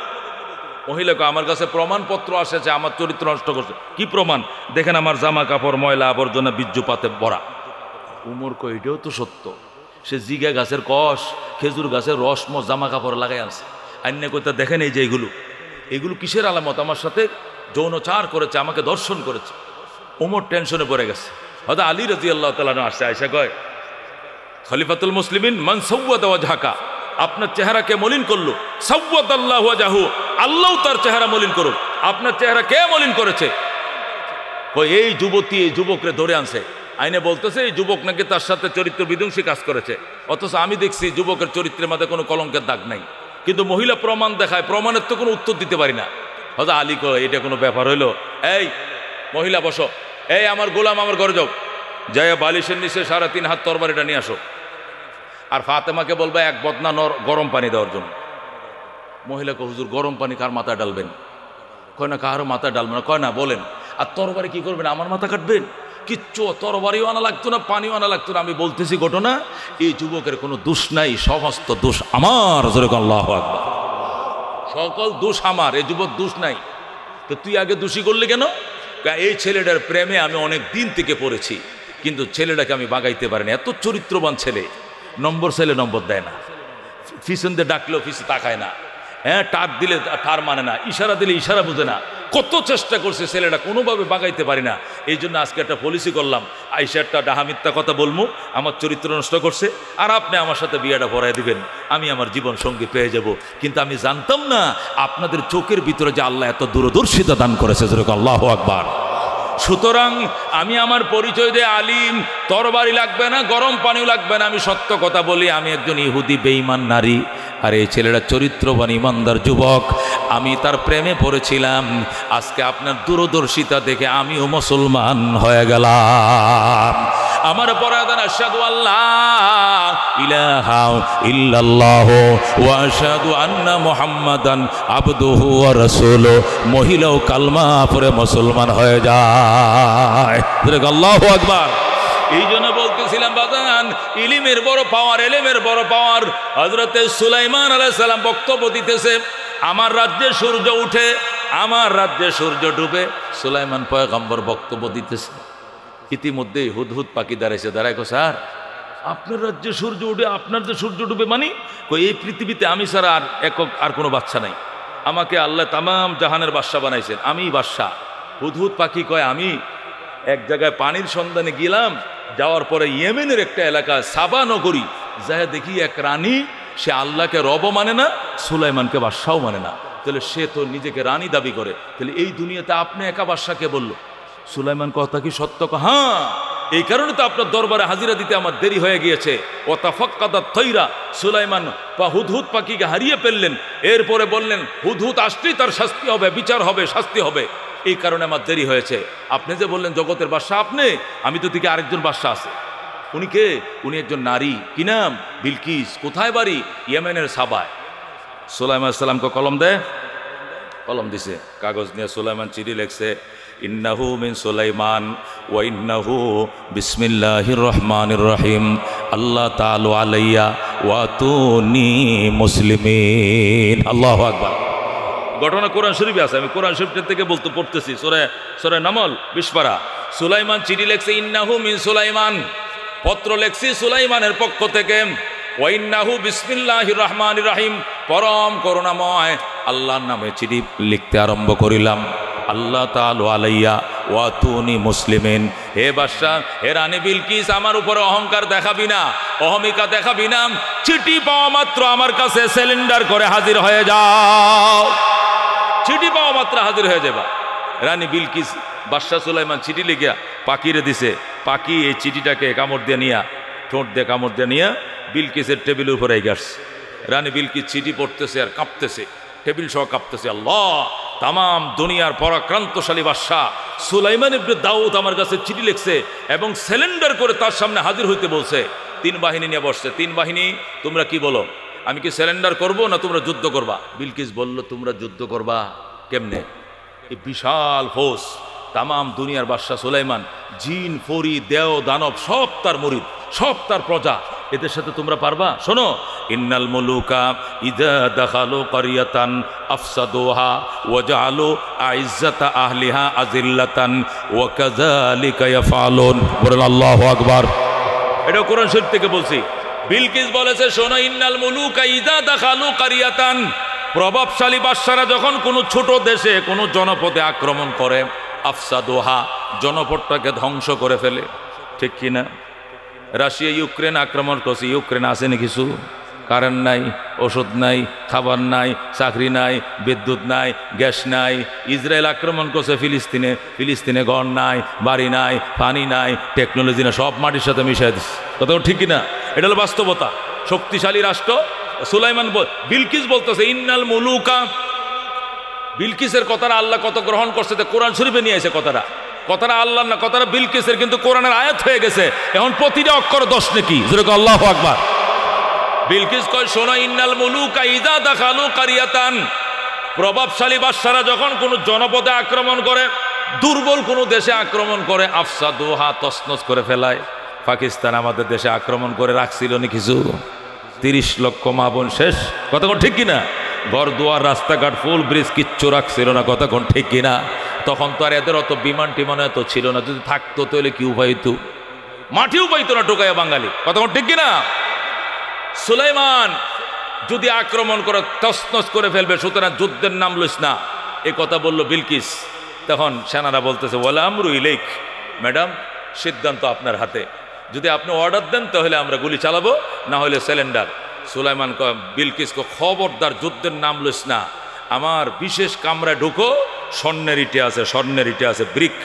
মহিলাকে, আমার কাছে প্রমাণপত্র আসেছে আমার চরিত্র নষ্ট করছে। কি প্রমাণ? দেখেন আমার জামা কাপড় ময়লা আবর্জনা বীর্যপাতে ভরা। উমর কই, এটাও তো সত্য। সে জিগা গাছের কষ, খেজুর গাছের রস জামা কাপড় লাগাই আনছে। আইনে কইতা, দেখেন এই যে এগুলো কিসের আলামত? আমার সাথে যৌনচার করেছে, আমাকে দর্শন করেছে। উমর টেনশনে পড়ে গেছে। হয়তো আলী রাদিয়াল্লাহু তাআলা আসছে, আয়েশা কয়, খলিফাতুল মুসলিমিন মান সাওয়াদা ওয়াজহাকা, আপনার চেহারা কে মলিন করলো? সাওয়াদাল্লাহু ওয়াজহু, আল্লাহ তার চেহারা মলিন করুক। আপনার চেহারা কে মলিন করেছে? কই, এই যুবতী এই যুবকরে ধরে আনছে। আইনে বলতেছে এই যুবক নাকি তার সাথে চরিত্র বিধ্বংসী কাজ করেছে, অথচ আমি দেখছি যুবকের চরিত্রের মধ্যে কোনো কলঙ্কের দাগ নাই। কিন্তু মহিলা প্রমাণ দেখায়, প্রমাণের তো কোনো উত্তর দিতে পারি না। হয়তো আলী কয়, এটা কোনো ব্যাপার হইলো? এই মহিলা বসো, এই আমার গোলাম আমার ঘরে যাও, যাইয়া বালিশের নিচে 3.5 হাত তরবারিটা নিয়ে আসো। আর ফাতেমাকে বলবে 1 বদনা গরম পানি দেওয়ার জন্য। মহিলা কয়, হুজুর গরম পানি কার মাথায় ডালবেন? কয় না, কারো মাথায় ডালবেন না। কয় না, বলেন। আর তরবারি কি করবেন? আমার মাথা কাটবেন? কিচ্ছু তরবারিও আনা লাগতো না, পানিও আনা লাগতো না। আমি বলতেছি ঘটনা, এই যুবকের কোনো দোষ নাই, সমস্ত দোষ আমার। আল্লাহু আকবার। সকল দোষ আমার, এই যুবক দোষ নাই। তো তুই আগে দোষী করলি কেন? এই ছেলেটার প্রেমে আমি অনেক দিন থেকে পড়েছি, কিন্তু ছেলেটাকে আমি বাগাইতে পারিনি। এত চরিত্রবান ছেলে, নম্বর ছেলে নম্বর দেয় না, পিছন দিয়ে ডাকলেও পিছু তাকায় না, হ্যাঁ টাক দিলে টার মানে না, ইশারা দিলে ইশারা বুঝে না, কত চেষ্টা করছে ছেলেটা, কোনোভাবে বাগাইতে পারি না। এই জন্য আজকে একটা পলিসি করলাম, আইসা একটা ডাহা মিথ্যা কথা বলবো, আমার চরিত্র নষ্ট করছে, আর আপনি আমার সাথে বিয়েটা ভরাই দিবেন, আমি আমার জীবন সঙ্গী পেয়ে যাব। কিন্তু আমি জানতাম না আপনাদের চোখের ভিতরে যে আল্লাহ এত দূরদর্শিতা দান করেছে। যেরকম আল্লাহু আকবার। সুতরাং আমি আমার পরিচয় দিয়ে আলিম, তরবারি লাগবে না, গরম পানিও লাগবে না, আমি সত্য কথা বলি, আমি একজন ইহুদি বেঈমান নারী। আর এই ছেলেটা চরিত্রবান ইমানদার যুবক, আমি তার প্রেমে পড়েছিলাম। আজকে আপনার দূরদর্শিতা দেখে আমিও মুসলমান হয়ে গেলাম। আমার পরাদান আশহাদু আল্লাহ ইলাহা ইল্লাল্লাহ ওয়া আশহাদু আন্না মুহাম্মাদান আবদুহু ওয়া রাসূলুহু। মহিলাও কালমা পড়ে মুসলমান হয়ে যায়। আল্লাহু আকবার। এই জন্য বলতেছিলাম বাজান, ইলিমের বড় পাওয়ার, এলেমের বড় পাওয়ার। হযরতে সুলাইমান আলাইহিস সালাম বক্তব্য দিতেছে, আমার রাজ্যে সূর্য উঠে, আমার রাজ্যে সূর্য ডুবে। সুলাইমান পয়গম্বর বক্তব্য দিতেছে, ইতিমধ্যেই হুদহুদ পাখি দাঁড়াইছে, দাঁড়ায় কো স্যার আপনার রাজ্যে সূর্য উঠে, আপনার যে সূর্য ডুবে মানে কই এই পৃথিবীতে আমি ছাড়া আর একক আর কোনো বাচ্চা নাই, আমাকে আল্লাহ তামাম জাহানের বাদশা বানাইছেন, আমিই বাদশা। হুদহুদ পাখি কয় আমি এক জায়গায় পানির সন্ধানে গেলাম, যাওয়ার পরে ইয়েমেনের একটা এলাকা সাবা নগরী যায়, দেখি এক রানী, সে আল্লাহকে রব মানে না, সুলাইমানকে বাদশাও মানে না। তাহলে সে তো নিজেকে রানী দাবি করে, তাহলে এই দুনিয়াতে আপনি একা বাদশাকে বলল? সুলাইমান কথা কি সত্য? হ্যাঁ, এই কারণে তো আপনার দরবারে হাজিরা দিতে আমার দেরি হয়ে গিয়েছে। ও তাফাক্কাদাত তৈরা, সুলাইমান হুদহুদ পাখিকে হারিয়ে ফেললেন, এরপরে বললেন হুদহুদ আসলেই তার শাস্তি হবে, বিচার হবে, শাস্তি হবে, এই কারণে আমার দেরি হয়েছে। আপনি যে বললেন জগতের বাদশা আপনি, আমি তো দিকে আরেকজন বাদশা আছে। উনি কে? উনি একজন নারী, কি নাম? বিলকিস। কোথায় বাড়ি? ইয়েমেনের সাবায়। সুলাইমান সালামকে কলম দে, কলম দিছে, কাগজ নিয়ে সুলাইমান চিঠি লিখছে, ইন্নাহু মিন সুলাইমান ওয়া ইন্নাহু বিসমিল্লাহির রহমানির রহিম, আল্লাহ তাআলা আলাইয়া ওয়া তুনি মুসলিমিন। আল্লাহু আকবার। ঘটনা কোরআন শরীফে আছে, আমি কোরআন শরীফ থেকে বলতে পড়তেছি, সূরা নামল 20 পারা। সুলাইমান চিঠি লিখছে, ইন্নাহু মিন সুলাইমান, পত্র লিখছি সুলাইমানের পক্ষ থেকে, ওয়া ইন্নাহু বিসমিল্লাহির রহমানির রহিম, পরম করুণাময় আল্লাহর নামে চিঠি লিখতে আরম্ভ করিলাম। আল্লাহ তাআলা আলাইয়া ওয়া তুনি মুসলিমিন। হে বাদশা, হে রানী বিলকিস, আমার উপরে অহংকার দেখাবি না, অহমিকা দেখাবি না, চিঠি পাওয়া মাত্র আমার কাছে সিলিন্ডার করে হাজির হয়ে যাও, চিঠি পাওয়া মাত্র হাজির হয়ে যাবা। রানী বিলকিস বাদশা সুলাইমান চিঠি লিখিয়া পাখিরে দিছে, পাখি এই চিঠিটাকে কামড় দিয়ে নিয়া, ঠোঁট দিয়ে কামড় দিয়ে নিয়া বিলকিসের টেবিলের উপরে গেছে। রানী বিলকিস চিঠি পড়তেছে আর কাঁপতেছে, টেবিল সহ কাঁপতেছে। আল্লাহ, তামাম দুনিয়ার পরাক্রান্তশালী বাদশা সুলাইমান ইবনে দাউদ আমার কাছে চিঠি লিখছে এবং সিলিন্ডার করে তার সামনে হাজির হইতে বলছে। 3 বাহিনী নিয়ে বসছে। 3 বাহিনী, তোমরা কি বলো, আমি কি সিলিন্ডার করব না তোমরা যুদ্ধ করবা? বিলকিস বলল, তোমরা যুদ্ধ করবা। কেমনে? এই বিশাল ফৌজ, তামাম দুনিয়ার বাদশা সুলাইমান, জিন পরি দেও দানব সব তার মুরিদ, সব তার প্রজা, এদের সাথে তোমরা পারবা? শোনো, ইন্নাল মুলুকা ইযা দাখালু ক্বরিয়াতান আফসাদুহা ওয়া জাআলু আইজ্জাতা আহলিহা আযিল্লাতান ওয়া কাযালিকা ইয়াফআলুন। বলেন আল্লাহু আকবার। এটা কোরআন শরীফ থেকে বলছি। বিলকিস বলেছে, শোনো, ইন্নাল মুলুকা ইযা দাখালু ক্বরিয়াতান, প্রভাবশালী বাদশারা যখন কোনো ছোট দেশে কোনো জনপদে আক্রমণ করে, আফসাদুহা, জনপদটাকে ধ্বংস করে ফেলে, ঠিক কিনা? রাশিয়া ইউক্রেন আক্রমণ করছে, ইউক্রেন আসেনি কিছু, কারেন্ট নাই, ওষুধ নাই, খাবার নাই, চাকরি নাই, বিদ্যুৎ নাই, গ্যাস নাই। ইসরায়েল আক্রমণ করছে ফিলিস্তিনে, ফিলিস্তিনে ঘর নাই, বাড়ি নাই, পানি নাই, টেকনোলজি না, সব মাটির সাথে মিশিয়ে দিচ্ছে। কথা ঠিক কিনা? এটা হলো বাস্তবতা। শক্তিশালী রাষ্ট্র সুলাইমান, বিলকিস বলতেছে ইন্নাল মুলুকা, বিলকিসের কথাটা আল্লাহ কত গ্রহণ করছে, কোরআন শরীফে নিয়ে এসে কথাটা, কথাটা আল্লাহ না, কথাটা বিলকিসের, কিন্তু কোরআনের আয়াত হয়ে গেছে। এখন প্রতিটা অক্ষর 10 নাকি, যেরকম আল্লাহু আকবার। বিলকিস কয়, শোনো, ইন্নাল মুলুকা ইযা দাখালু ক্বরিয়াতান, প্রভাবশালী বাদশারা যখন কোনো জনপদে আক্রমণ করে, দুর্বল কোনো দেশে আক্রমণ করে, আফসাদুহা, তছনছ করে ফেলায়। পাকিস্তান আমাদের দেশে আক্রমণ করে রাখছিল না কিছু, 30 লক্ষ মা বোন শেষ। কতক্ষণ ঠিক কিনা? ঘর দুয়ার, রাস্তাঘাট, ফুল ব্রিজ কিচ্ছু রাখছিল না। কতক্ষণ ঠিক কিনা? তখন তো আর এদের অত বিমান টিমান এত ছিল না, যদি থাকতো তাহলে কি উপায় হইতো? মাটিও পাইতো না টোকাইয়া বাঙালি। কতক্ষণ ঠিক কিনা? সুলাইমান যদি আক্রমণ করে তছনছ করে ফেলবে, সুতরাং যুদ্ধের নাম লইস না, এ কথা বলল বিলকিস। তখন সেনারা বলতেছে ওয়ালা আমরু ইলাইক, ম্যাডাম সিদ্ধান্ত আপনার হাতে, যদি আপনি অর্ডার দেন তাহলে আমরা গুলি চালাবো, না হলে সিলিন্ডার। সুলাইমান বিলকিসকে খবরদার যুদ্ধের নাম লইস না, আমার বিশেষ কামরায় ঢুকো, স্বর্ণের ইটে আছে, স্বর্ণের ইটে আছে, ব্রিক।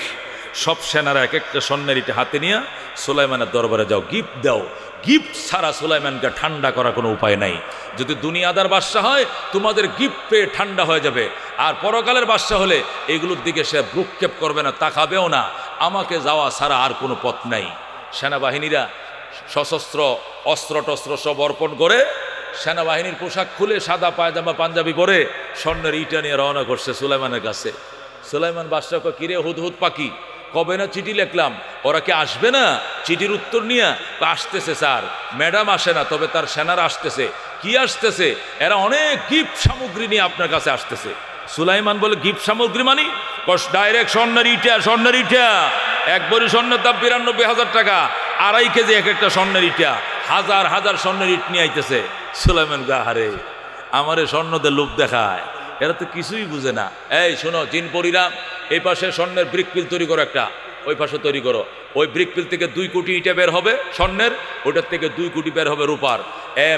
সব সেনারা এক একটা স্বর্ণের ইটে হাতে নিয়ে সুলাইমানের দরবারে যাও, গিফট দাও। গিফট ছাড়া সুলাইমানকে ঠান্ডা করার কোনো উপায় নাই। যদি দুনিয়াদার বাদশা হয় তোমাদের গিফট পেয়ে ঠান্ডা হয়ে যাবে, আর পরকালের বাদশা হলে এগুলোর দিকে সে ভ্রুক্ষেপ করবে না, তাকাবেও না। আমাকে যাওয়া ছাড়া আর কোনো পথ নাই। সেনাবাহিনীরা সশস্ত্র অস্ত্র টস্ত্র সব অর্পণ করে সেনাবাহিনীর পোশাক খুলে সাদা পায়জামা পাঞ্জাবি পরে স্বর্ণের ইটা নিয়ে রওনা করছে সুলাইমানের কাছে। সুলাইমান বাদশাকে কিরে হুদহুদ পাখি, কবে না চিঠি লিখলাম, ওরা কি আসবে না চিঠির উত্তর নিয়ে? আসতেছে স্যার, ম্যাডাম আসে না, তবে তার সেনারা আসতেছে। কি আসতেছে? এরা অনেক গিফট সামগ্রী নিয়ে আপনার কাছে আসতেছে। সুলাইমান বলে গিফট সামগ্রী মানি? ডাইরেক্ট স্বর্ণের ইটা, স্বর্ণের ইটা। এক ভরি স্বর্ণের দাম 92,000 টাকা, 2.5 কেজি এক একটা স্বর্ণের ইটা, হাজার হাজার স্বর্ণের ইট নিয়ে আইতেছে। সুলাইমান গাহারে আমারে স্বর্ণদের লোভ দেখায়, এরা তো কিছুই বুঝে না। এই শোনো জিনপরিরা, এই পাশে স্বর্ণের ব্রিক পিল তৈরি করো একটা, ওই পাশে তৈরি করো। ওই ব্রিক পিল থেকে 2 কোটি ইটা বের হবে স্বর্ণের, ওইটার থেকে 2 কোটি বের হবে রূপার।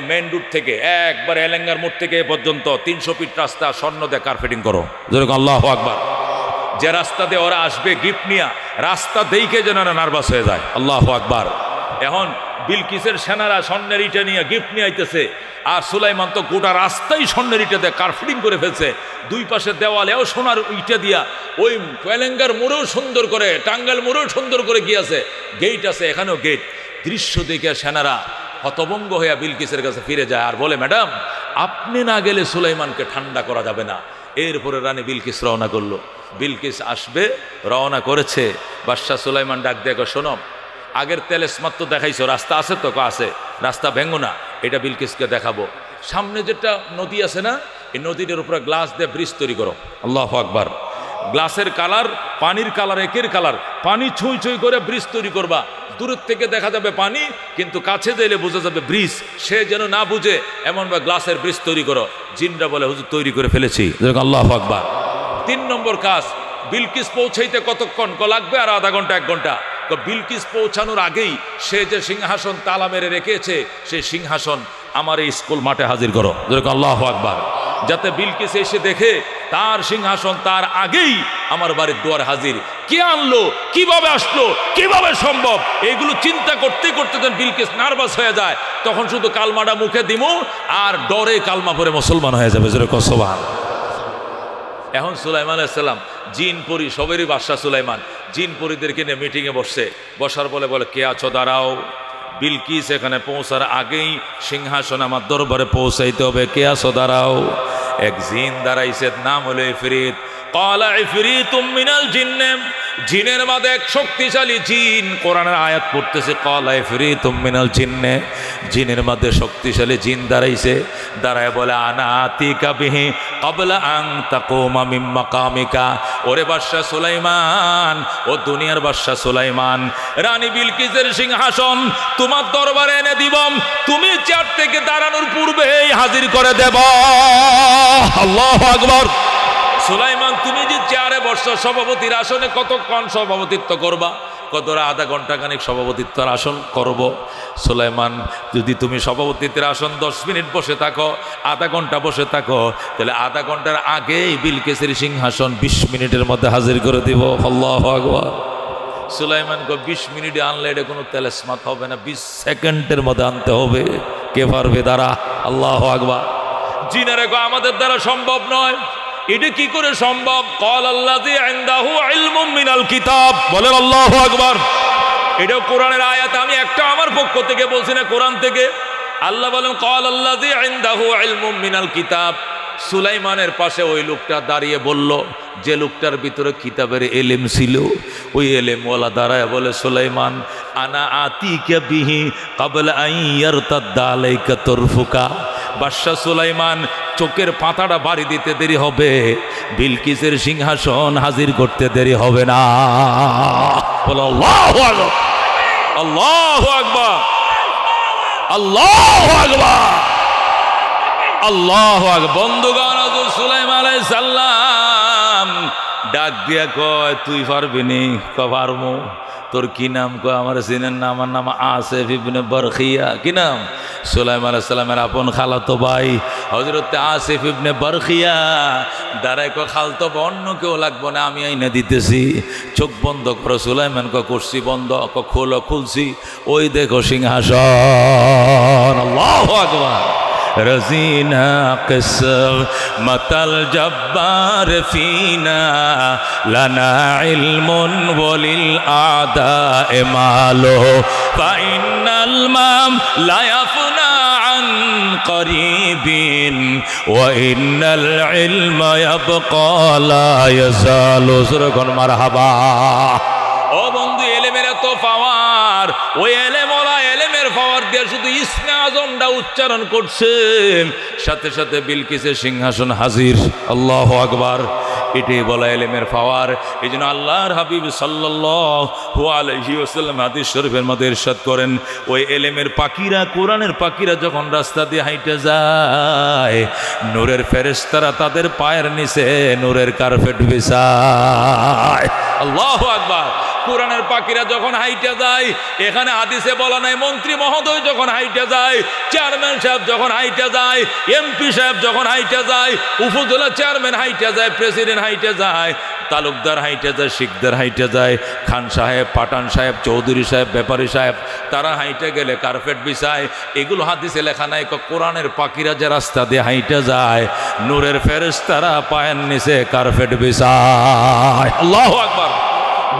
মেন রুট থেকে একবার এলেঙ্গার মোড় থেকে এ পর্যন্ত 300 ফিট রাস্তা স্বর্ণ দিয়ে কার্পেটিং করো। যেরকম আল্লাহু আকবার। যে রাস্তা দিয়ে ওরা আসবে গিফট নিয়ে, রাস্তা দেখে যেন নার্ভাস হয়ে যায়। আল্লাহু আকবার। এখন বিলকিসের সেনারা স্বর্ণের ইটা নিয়ে গিফট নিয়ে আইতেছে, আর সুলাইমান তো গোটা রাস্তাই স্বর্ণের ইটা দিয়ে কার্পেটিং করে ফেলছে। দুই পাশে দেওয়ালেও সোনার ইটা দিয়া, ওই এলেঙ্গার মোড়েও সুন্দর করে, টাঙ্গাইল মোড়েও সুন্দর করে গিয়েছে, গেট আছে, এখানেও গেট। দৃশ্য দেখে সেনারা হতভম্ব হইয়া বিলকিসের কাছে ফিরে যায় আর বলে, ম্যাডাম আপনি না গেলে সুলাইমানকে ঠান্ডা করা যাবে না। এরপরে রানী বিলকিস রওনা করলো। বিলকিস আসবে, রওনা করেছে। বাদশাহ সুলাইমান ডাক দেখো, শোনো আগের তেলেসমাত তো দেখাইছো, রাস্তা আছে তো? আছে, রাস্তা ভেঙ্গো না, এটা বিলকিসকে দেখাবো। সামনে যেটা নদী আছে না, এই নদীটার উপরে গ্লাস দিয়ে ব্রিজ তৈরি করো। আল্লাহু আকবার। গ্লাসের কালার পানির কালার একের কালার, পানি ছুঁই ছুঁই করে ব্রিজ তৈরি করবা। দূরের থেকে দেখা যাবে পানি, কিন্তু কাছে দিলে বোঝা যাবে ব্রিজ। সে যেন না বুঝে এমনভাবে গ্লাসের ব্রিজ তৈরি করো। জিনরা বলে হুজুর তৈরি করে ফেলেছি। আল্লাহু আকবার। 3 নম্বর কাজ, বিলকিস পৌঁছাইতে কতক্ষণ লাগবে? আর আধা ঘন্টা 1 ঘন্টা। তো বিলকিস পৌঁছানোর আগেই সে যে সিংহাসন তালা মেরে রেখেছে, সেই সিংহাসন আমার এই স্কুল মাঠে হাজির করো। আল্লাহু আকবার। যাতে বিলকিস এসে দেখে তার সিংহাসন তার আগেই আমার বাড়ির দুয়ারে হাজির। কে আনলো, কিভাবে আসলো, কিভাবে সম্ভব, এগুলো চিন্তা করতে করতে যখন বিলকিস নার্ভাস হয়ে যায়, তখন শুধু কালমাটা মুখে দিমু আর ডরে কালমা পরে মুসলমান হয়ে যাবে। সুবহানাল্লাহ। এখন সুলাইমান আলাইহিস সালাম জিন পরি সবেরই বাদশা সুলাইমান জিন পরিদেরকে নিয়ে মিটিংয়ে বসছে। বসার বলে কে আছো দাঁড়াও, বিলকিস এখানে পৌঁছার আগেই সিংহাসন আমার দরবারে পৌঁছাইতে হবে, কে আছো দাঁড়াও। এক জিন দাঁড়াইছে, নাম হলো ইফরিত। ক্বালা ইফরিতুম মিনাল জিন্নে, জিনের মাঝে এক শক্তিশালী জিন। কোরআনের আয়াত পড়তেছে, ক্বালা ইফরিতুম মিনাল জিন্নে, জিনের মাঝে শক্তিশালী জিন দাঁড়াইছে। দাঁড়ায় বলে, আনা আতিকা বিহি ক্বাবলা আন তাকুমা মিন মাকামিকা। ওরে বাদশা সুলাইমান, ও দুনিয়ার বাদশা সুলাইমান, রানী বিলকিসের সিংহাসন তোমার দরবারে এনে দিব, তুমি চেয়ার থেকে দাঁড়ানোর পূর্বেই হাজির করে দেব। আল্লাহু আকবার। সুলাইমান তুমি যে চেয়ারে বসছো সভাপতির আসনে, কতক্ষণ সভাপতিত্ব করবা? কতটা? আধা ঘন্টা খানিক সভাপতিত্বের আসন করব। সুলাইমান, যদি তুমি সভাপতিত্বের আসন 10 মিনিট বসে থাকো, আধা ঘন্টা বসে থাকো, তাহলে আধা ঘন্টার আগেই বিলকিসের সিংহাসন 20 মিনিটের মধ্যে হাজির করে দিব। আল্লাহু আকবার। সুলাইমান 20 মিনিটে আনলে এটা কোনো তেলেসমাত হবে না, 20 সেকেন্ডের মধ্যে আনতে হবে। কে পারবে? দাঁড়া। আল্লাহু আকবার। জিনারে আমাদের দ্বারা সম্ভব নয়। এটা কি করে সম্ভব? ক্বাল আল্লাযী ইনদাহু ইলমুম মিনাল কিতাব। বলেন আল্লাহু আকবার। এটা কোরআনের আয়াত, আমি একটা আমার পক্ষ থেকে বলছি না, কোরআন থেকে। আল্লাহ বলেন ক্বাল আল্লাযী ইনদাহু ইলমুম মিনাল কিতাব। সুলাইমানের পাশে ওই লোকটা দাঁড়িয়ে বলল, যে লোকটার ভিতরে কিতাবের এলেম ছিল, ওই এলেমওয়ালা দাঁড়ায় বলে, সুলাইমান আনা আতিকা বিহি ক্বাবলা আন ইয়ারতাদ্দা আলাইকা তরফুকা। বাদশা সুলাইমান, চোখের পাতাটা বাড়ি দিতে দেরি হবে, বিলকিসের সিংহাসন হাজির করতে দেরি হবে না। বলো আল্লাহু আকবার। আল্লাহু আকবার। আল্লাহু আকবার। আল্লাহু আকবার। বন্ধুগণ, হযরত সুলাইমান আলাইহিস সালাম ডাক দিয়া কয় তুই পারবি নি? পারমু। তোর কি নাম? কয় আমার চিনেন না, আমার নাম আসিফ ইবনে বরখিয়া। কি নাম? সুলাইমান আলাইহিস সালামের আপন খালাতো ভাই হযরত আসিফ ইবনে বরখিয়া। দাঁড়ায় কয় খালতো অন্য কেউ লাগবো না, আমি আইনা দিতেছি। চোখ বন্ধ করো। সুলাইমান কয় করছি বন্ধ। খোলো। খুলছি। ওই দেখো সিংহাসন। আল্লাহু আকবার। رزينا قسمة الجبار فينا لنا علم وللأعداء ماله فإن المام لا يفنى عن قريب وإن العلم يبقى لا يزال سركن مرحبا ও বন্ধু এলেমের এত পাওয়ার ওই এলেমওয়ালা এলেমের পাওয়ার দিয়ে শুধু ইসমে আজমটা উচ্চারণ করছে সাথে সাথে বিলকিসের সিংহাসন হাজির আল্লাহু আকবার এটাই বলা এলেমের পাওয়ার এই জন্য আল্লাহর হাবিব সাল্লাল্লাহু আলাইহি ওয়াসাল্লাম হাদিস শরীফের মধ্যে ইরশাদ করেন ওই এলেমের পাখিরা কোরআনের পাখিরা যখন রাস্তা দিয়ে হাঁটে যায় নূরের ফেরেশতারা তাদের পায়ের নিচে নূরের কার্পেট বিছায় আল্লাহু আকবার কোরআনের পাখিরা যখন হাইটে যায় এখানে হাদিসে বলা নাই মন্ত্রী মহোদয় যখন হাইটে যায় চেয়ারম্যান সাহেব যখন হাইটে যায় এমপি সাহেব যখন হাইটে যায় উপজেলা চেয়ারম্যান হাইটে যায় প্রেসিডেন্ট হাইটে যায় তালুকদার হাইটে যায় শিকদার হাইটে যায় খান সাহেব পাঠান সাহেব চৌধুরী সাহেব ব্যাপারী সাহেব তারা হাইটে গেলে কার্পেট বিছায় এগুলো হাদিসে লেখা নাই কোরআনের পাখিরা যে রাস্তা দিয়ে হাইটে যায় নূরের ফেরেশতারা পায়ের নিচে কার্পেট বিছায় আল্লাহু আকবার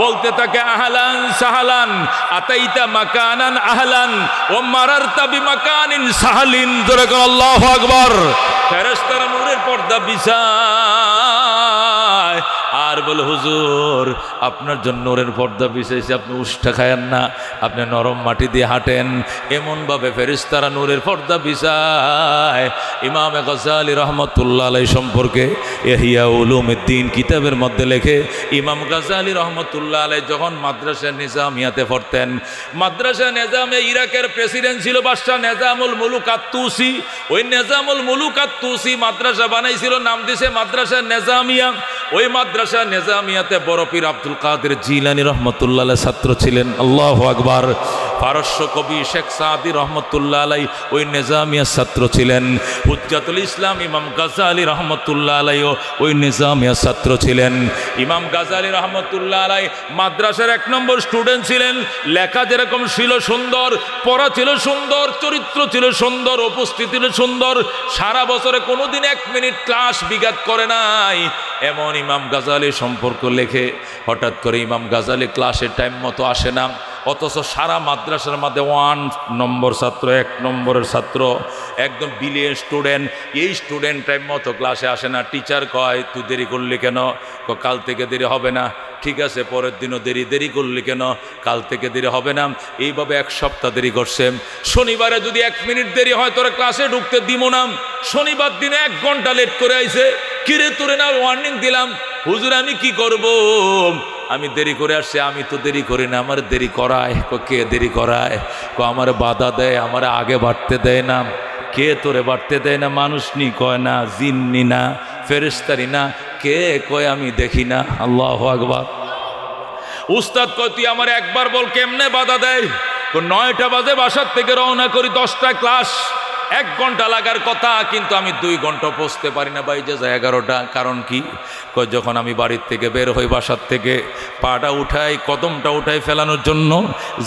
বলতে থাকে আহলান সাহলান আতাইতা মাকানান আহলান ওয়া মারারতা বিমাকানিন সাহলিন জোরে করে আল্লাহু আকবার ফেরেশতারা নূরের পর্দা বিছায় আর বলে হুজুর আপনার জন্য নূরের পর্দা বিছাইছে আপনি উষ্টা খায়েন না আপনি নরম মাটি দিয়ে হাঁটেন এমনভাবে ফেরেশতারা নূরের পর্দা বিছায় ইমাম গাজ্জালী রাহমাতুল্লাহ আলাইহি সম্পর্কে ইহইয়া উলুমুদ্দিন কিতাবের মধ্যে লেখে ইমাম গাজ্জালী রাহমাতুল্লাহ আলাইহি যখন মাদ্রাসা নিজামিয়াতে পড়তেন মাদ্রাসা নিজামে ইরাকের প্রেসিডেন্ট ছিল বাদশা নিজামুল মুলুক আত-তুসি ওই নিজামুল মুলুক আত-তুসি মাদ্রাসা বানাইছিল নাম দিয়েছে মাদ্রাসা নিজামিয়া ওই মাদ্রাসা নিজামিয়াতে বড় পীর আব্দুল কাদের জিলানী রাহমাতুল্লাহ আলাইহি ছাত্র ছিলেন আল্লাহু আকবার ফারস্য কবি শেখ সাদি রাহমাতুল্লাহ আলাইহি ওই নিজামিয়ার ছাত্র ছিলেন হুজ্জাতুল ইসলাম ইমাম গাজ্জালী রাহমাতুল্লাহ আলাইহি ওই নিজামিয়ার ছাত্র ছিলেন ইমাম গাজ্জালী রাহমাতুল্লাহ আলাইহি মাদ্রাসার এক নম্বর স্টুডেন্ট ছিলেন লেখা যেরকম ছিল সুন্দর পড়া ছিল সুন্দর চরিত্র ছিল সুন্দর উপস্থিতি ছিল সুন্দর সারা বছরে কোনোদিন 1 মিনিট ক্লাস বিঘাত করে নাই এমন ইমাম গাজ্জালী সম্পর্ক লেখে হঠাৎ করে ইমাম গাজ্জালী ক্লাসের টাইম মতো আসে না অথচ সারা মাদ্রাসার মধ্যে 1 নম্বর ছাত্র 1 নম্বরের ছাত্র একদম ব্রিলিয়েন্ট স্টুডেন্ট এই স্টুডেন্ট টাইম মতো ক্লাসে আসে না টিচার কয় তুই দেরি করলি কেন কাল থেকে দেরি হবে না ঠিক আছে পরের দিনও দেরি করলি কেন কাল থেকে দেরি হবে না এইভাবে 1 সপ্তাহ দেরি করছে শনিবারে যদি 1 মিনিট দেরি হয় তোরা ক্লাসে ঢুকতে দিব না শনিবার দিনে 1 ঘন্টা লেট করে আইছে কিরে তোরে না ওয়ার্নিং দিলাম হুজুর আমি কি করব আমি দেরি করে আসছি আমি তো দেরি করি না আমার দেরি করায় কে দেরি করায় আমার বাধা দেয় আমার আগে বাড়তে দেয় না কে তোরে বাড়তে দেয় না মানুষ নি কয় না জিন্নি না ফেরেশতারি না কে কয় আমি দেখি না আল্লাহু আকবার উস্তাদ কয় তুই আমার একবার বল কেমনে বাধা দেয় 9টা বাজে বাসার থেকে রওনা করি 10টা ক্লাস 1 ঘন্টা লাগার কথা কিন্তু আমি 2 ঘন্টা পৌঁছতে পারি না বাইরে যায় 11টা কারণ কি কয় যখন আমি বাড়ির থেকে বের হই বাসার থেকে পাটা উঠাই কদমটা উঠাই ফেলানোর জন্য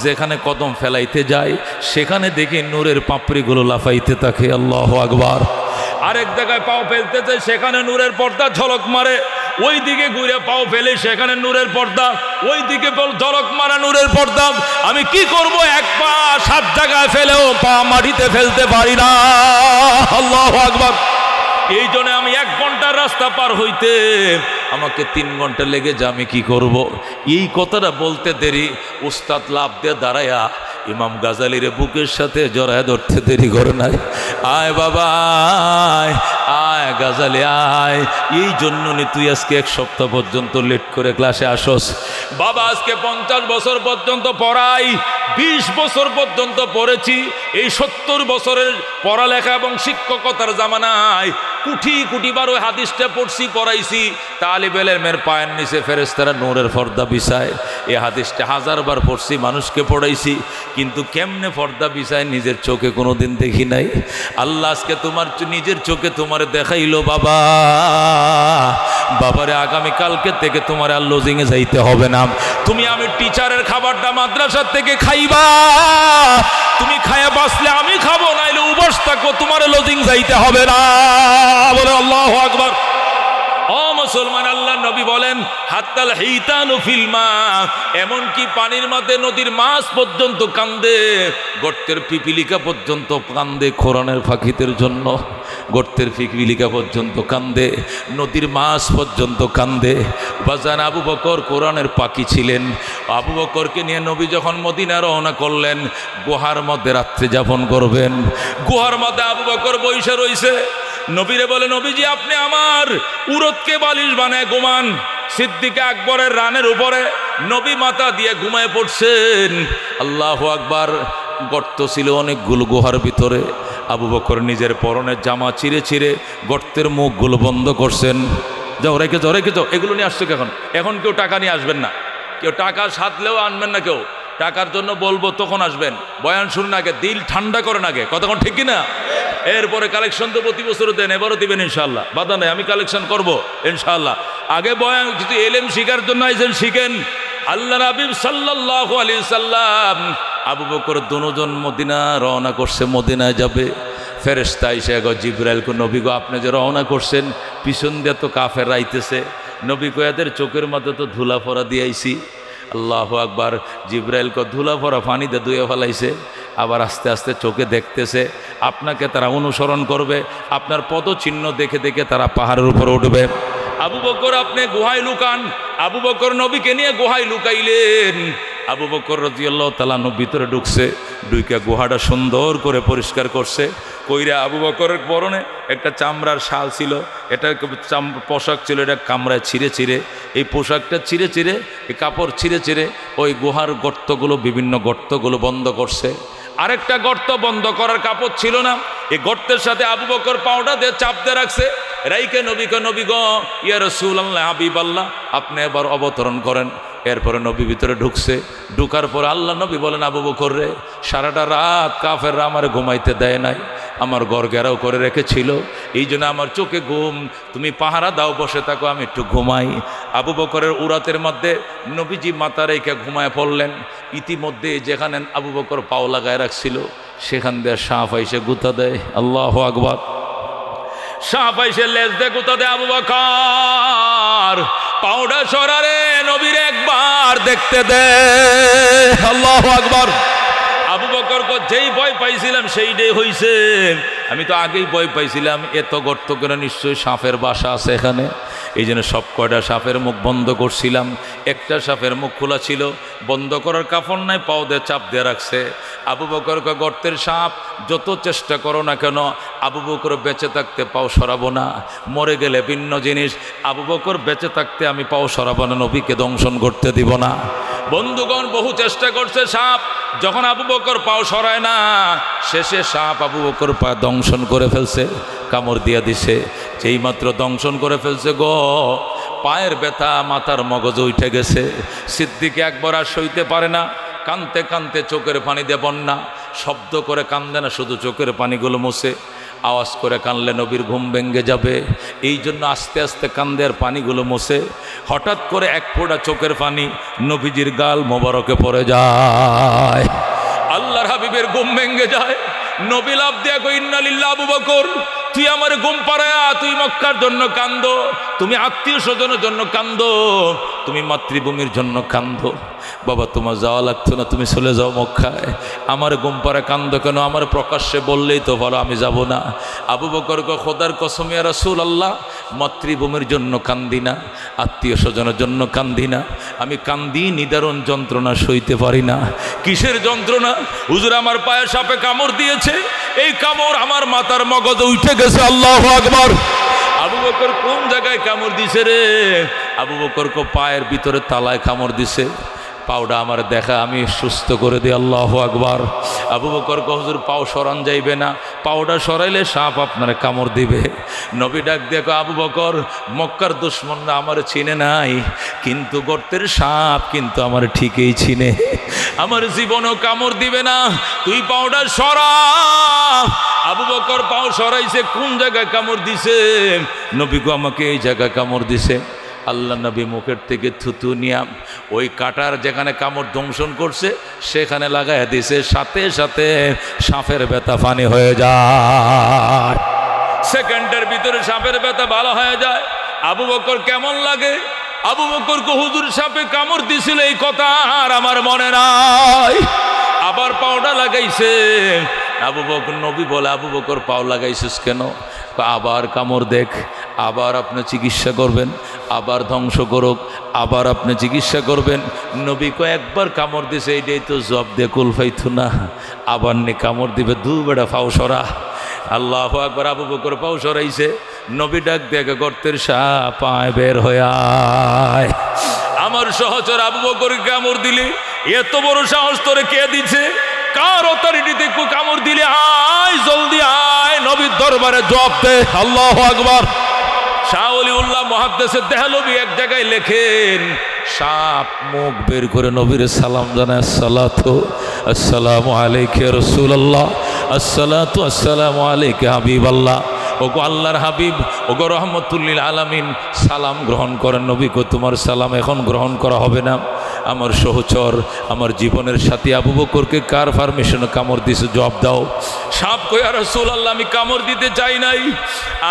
যেখানে কদম ফেলাইতে যায় সেখানে দেখি নূরের পাপড়িগুলো লাফাইতে থাকে আল্লাহু আকবার আরেক জায়গায় পাও ফেলতে যায় সেখানে নূরের পর্দা ঝলক মারে ওই দিকে ঘুরে পাও ফেলে সেখানে নূরের পর্দা ওই দিকে ঝলক মারা নূরের পর্দা আমি কি করব এক পা 7 জায়গায় ফেলেও পা মাটিতে ফেলতে পারি না আল্লাহু আকবার এই জন্য আমি 1 ঘন্টার রাস্তা পার হইতে আমাকে 3 ঘন্টা লেগে যায় আমি কি করব এই কথাটা বলতে দেরি উস্তাদ লাভ দিয়ে দাঁড়ায়া ইমাম গাজ্জালীর বুকের সাথে জড়ায় ধরতে দেরি করে নাই আয় বাবা আয় গাজালে আয়। এই জন্য তুই আজকে এক সপ্তাহ পর্যন্ত লেট করে ক্লাসে আসস। বাবা আজকে 50 বছর পর্যন্ত পড়াই, 20 বছর পর্যন্ত পড়েছি। এই 70 বছরের পড়ালেখা এবং শিক্ষকতার জামানায় কুটি কুটি বার ওই হাদিসটা পড়ছি, পড়াইছি। তালিবে ইলমের পায়ের নিচে ফেরেশতারা নূরের পর্দা বিছায়, এই হাদিসটা 1000 বার পড়ছি, মানুষকে পড়াইছি। কিন্তু কেমনে পর্দা বিছায় নিজের চোখে কোনোদিন দেখি নাই। আল্লাহ আজকে তোমার নিজের চোখে তোমারে দেখাইলো বাবা। বাবারে আগামী কালকে থেকে তোমার আর লজিংয়ে যাইতে হবে না। তুমি আমি টিচারের খাবারটা মাদ্রাসার থেকে খাইবা। তুমি খায়া বাঁচলে আমি খাবো, নাইলে উপোস থাকবো, তোমার লজিং যাইতে হবে না। বলে আল্লাহু আকবার। ও মুসলমান, আল্লাহ নবী বলেন হাত্তাল হিতানু ফিল মা, এমনকি পানির মধ্যে নদীর মাছ পর্যন্ত কান্দে, গর্তের পিপিলিকা পর্যন্ত কান্দে কোরআনের ফাঁকিদের জন্য। গর্তের পিপিলিকা পর্যন্ত কান্দে, নদীর মাছ পর্যন্ত কান্দে। বাজান আবু বকর কোরআনের পাখি ছিলেন। আবু বকরকে নিয়ে নবী যখন মদিনা রওনা করলেন, গুহার মধ্যে রাত্রি যাপন করবেন। গুহার মধ্যে আবু বকর বইসা রইছে। নবীরে বলে, নবীজি আপনি আমার উরতকে বালিশ বানায় ঘুমান। সিদ্দিক আকবরের রানের উপরে নবী মাথা দিয়ে ঘুমায় পড়ছেন। আল্লাহু আকবার। গর্ত ছিল অনেকগুলো গুহার ভিতরে। আবু বকর নিজের পরনের জামা চিরে চিরে গর্তের মুখগুলো বন্ধ করছেন। যাও রেখে যাও, রেখে যাও, এগুলো নিয়ে আসছো এখন। এখন কেউ টাকা নিয়ে আসবেন না, কেউ টাকা সাধলেও আনবেন না। কেউ টাকার জন্য বলবো তখন আসবেন। বয়ান শুনুন আগে, দিল ঠান্ডা করেন আগে, কতক্ষণ ঠিক কিনা। এরপরে কালেকশন তো প্রতি বছর দেন, এবারও দিবেন ইনশাল্লাহ, বাধা নেই, আমি কালেকশন করবো ইনশাল্লাহ। আগে বয়ান যদি এলেম শিখার জন্য আইছেন শিখেন। আল্লাহ হাবিব সাল্লাল্লাহু আলাইহি সাল্লাম আবু বকর দুজন মদিনা রওনা করছে, মদিনায় যাবে। ফেরেশতা এসে গো জিবরাইল কো, নবী গো আপনি যে রওনা করছেন, পিছন দিয়ে তো কাফের আইতেছে। নবী কো এদের চোখের মধ্যে তো ধুলা ফোরা দিয়েছি। আল্লাহু আকবার। জিবরাইল কো ধুলা ফোরা পানিতে ধুয়ে ফেলাইছে। আবার আস্তে আস্তে চোখে দেখতেছে আপনাকে তারা অনুসরণ করবে, আপনার পদচিহ্ন দেখে দেখে তারা পাহাড়ের উপর উঠবে। আবু বকর আপনি গুহায় লুকান। আবু বকর নবীকে নিয়ে গুহায় লুকাইলেন। আবু বকর রাদিয়াল্লাহু তাআলা ভিতরে ঢুকছে, ঢুকে গুহাটা সুন্দর করে পরিষ্কার করছে। কইরা আবু বকরের পরনে একটা চামড়ার শাল ছিল, এটা পোশাক ছিল, এটা কামড়ায় ছিঁড়ে ছিঁড়ে, এই পোশাকটা ছিঁড়ে ছিঁড়ে, এই কাপড় ছিঁড়ে ছিঁড়ে ওই গুহার গর্তগুলো, বিভিন্ন গর্তগুলো বন্ধ করছে। আরেকটা গর্ত বন্ধ করার কাপড় ছিল না, এই গর্তের সাথে আবু বকর পাউডার দিয়ে চাপ দিয়ে রাখছে। রাইকে নবীকে, নবী গো ইয়া রাসূলুল্লাহ হাবিবাল্লাহ আপনি এবার অবতরণ করেন। এরপরে নবী ভিতরে ঢুকছে। ঢুকার পর আল্লাহ নবী বলেন, আবু বকর রে, সারাটা রাত কাফেররা আমার ঘুমাইতে দেয় নাই, আমার ঘর ঘেরাও করে রেখেছিল, এই জন্য আমার চোখে ঘুম। তুমি পাহারা দাও, বসে থাকো, আমি একটু ঘুমাই। আবু বকরের উরাতের মধ্যে নবীজি মাথা রেখে ঘুমায় পড়লেন। ইতিমধ্যে যেখানে আবু বকর পাও লাগায় রাখছিল সেখান দিয়ে সাপ আইসে গুতা দেয়। আল্লাহু আকবার। সাপ আইসে লেজ দিয়ে গুতা দেয়। আবু বকর পাউডার সরারে নবীর একবার দেখতে দে। আল্লাহু আকবার। আবু বকর যেই ভয় পাইছিলাম সেইটাই হইছে। আমি তো আগেই ভয় পাইছিলাম, এত গর্ত করে নিশ্চয়ই সাপের বাসা আছে এখানে। এই জন্য সব কয়টা সাপের মুখ বন্ধ করছিলাম। একটা সাপের মুখ খোলা ছিল, বন্ধ করার কাপড় নাই, পাও দিয়ে চাপ দিয়ে রাখছে। আবু বকর গর্তের সাপ যত চেষ্টা করো না কেন, আবু বকর বেঁচে থাকতে পাও সরাবো না, মরে গেলে ভিন্ন জিনিস। আবু বকর বেঁচে থাকতে আমি পাও সরাবো না, নবীকে দংশন করতে দিব না। বন্ধুগণ বহু চেষ্টা করছে সাপ, যখন আবু বকর পাও সরায় না, শেষে সাপ আবু বকর পা দংশন করে ফেলছে, কামড় দিয়ে দিছে। যেই মাত্র দংশন করে ফেলছে গো, পায়ের ব্যথা, মাথার মগজ উঠে গেছে। সিদ্দিক একবার আর সইতে পারে না, কানতে কানতে চোখের পানি দিয়ে বন্যা, শব্দ করে কান্দে না, শুধু চোখের পানিগুলো মুছে। আওয়াজ করে কানলে নবীর ঘুম ভেঙে যাবে, এই জন্য আস্তে আস্তে কান্দে আর পানিগুলো মুছে। হঠাৎ করে এক ফোঁটা চোখের পানি নবীজির গাল মোবারকে পড়ে যায়। আল্লাহর হাবিবের ঘুম ভেঙে যায়। নবী লাফ দিয়া কই, ইন্না লিল্লাহি। আবু বকর তুই আমার ঘুম পাড়ায়া, তুই মক্কার জন্য কান্দো, তুমি আত্মীয় স্বজনের জন্য কান্দো, তুমি মাতৃভূমির জন্য কান্দো। বাবা তোমার যাওয়া লাগতো না, তুমি চলে যাও মক্কায়। আমার ঘুম পাড়া কান্দো কেন? আমার প্রকাশ্যে বললেই তো ভালো, আমি যাব না। আবু বকর খোদার কসম ইয়া রাসূলুল্লাহ, মাতৃভূমির জন্য কান্দি না, আত্মীয় স্বজনের জন্য কান্দি না, আমি কান্দি নিদারুণ যন্ত্রণা সইতে পারি না। কিসের যন্ত্রণা? হুজুর আমার পায়ে সাপে কামড় দিয়েছে, এই কামড় আমার মাথার মগজে উঠে গেছে। আল্লাহু আকবার। আবু বকর কোন জায়গায় কামড় দিছে রে? আবু বকর কো পায়ের ভিতরে তালায় কামড় দিছে। পাওটা আমার দেখা, আমি সুস্থ করে দিই। আল্লাহু আকবার। আবু বকর কো হুজুর পাও সরান যাইবে না, পাওটা সরাইলে সাপ আপনারে কামড় দিবে। নবী ডাক দিয়ে কো আবু বকর, মক্কার দুশমনরা আমার চিনে নাই, কিন্তু গর্তের সাপ কিন্তু আমার ঠিকই চিনে, আমার জীবনও কামড় দিবে না, তুই পাওটা সরা। আবু বকর পাও সরাইছে। কোন জায়গায় কামড় দিছে? নবী গো আমাকে এই জায়গায় কামড় দিছে। আল্লাহ নবী মুখের থেকে থুতু নিয়া ওই কাটার যেখানে কামড় দংশন করছে সেখানে লাগাই দিছে। সাথে সাথে সাপের ব্যথা পানি হয়ে যায়। সেকেন্ডের ভিতরে সাপের ব্যথা ভালো হয়ে যায়। আবু বকর কেমন লাগে? আবু বকর কো হুজুর সাপে কামড় দিছিল এই কথা আর আমার মনে নাই। আবার পাওটা লাগাইছে। আবু বকর, নবী বলে আবু বকর পাও লাগাইছিস কেন? আবার কামড় দেখ, আবার আপনি চিকিৎসা করবেন, আবার ধ্বংস করুক, আবার আপনি চিকিৎসা করবেন। নবী কয়েকবার কামড় দিছে, এইটাই তো জব দিয়ে কুল পাইতো না, আবার নে কামড় দিবে, দু বেড়া পাও সরা। আল্লাহু আকবার। আবু বকর পাও সরাইছে। নবী ডাক দেখে গর্তের সাপ পায় বের হয়ে আয়। আমার সহচর আবু বকর কামড় দিলে, এত বড় সাহস তোরে কে দিছে? কার অথরিটিতে কামড় দিলে? আয় জলদি আয়, নবীর দরবারে জবাব দে। আল্লাহু আকবার। শাহ ওলিউল্লাহ মুহাদ্দিসে দেহলভী এক জায়গায় লেখেন, সাপ মুখ বের করে নবীর সালাম জানায়, আসসালাতু আসসালামু আলাইকা রাসূলুল্লাহ, আসসালাতু আসসালামু আলাইকা হাবিবাল্লাহ। ওগো আল্লাহর হাবিব, ওগো রহমতুল লিল আলামিন, সালাম গ্রহণ করেন। নবী কো তোমার সালাম এখন গ্রহণ করা হবে না। আমার সহচর, আমার জীবনের সাথী আবু বকরকে কার পারমিশনে কামড় দিছে? জবাব দাও। সাপ কই, ইয়া রাসূলুল্লাহ আমি কামড় দিতে চাই নাই,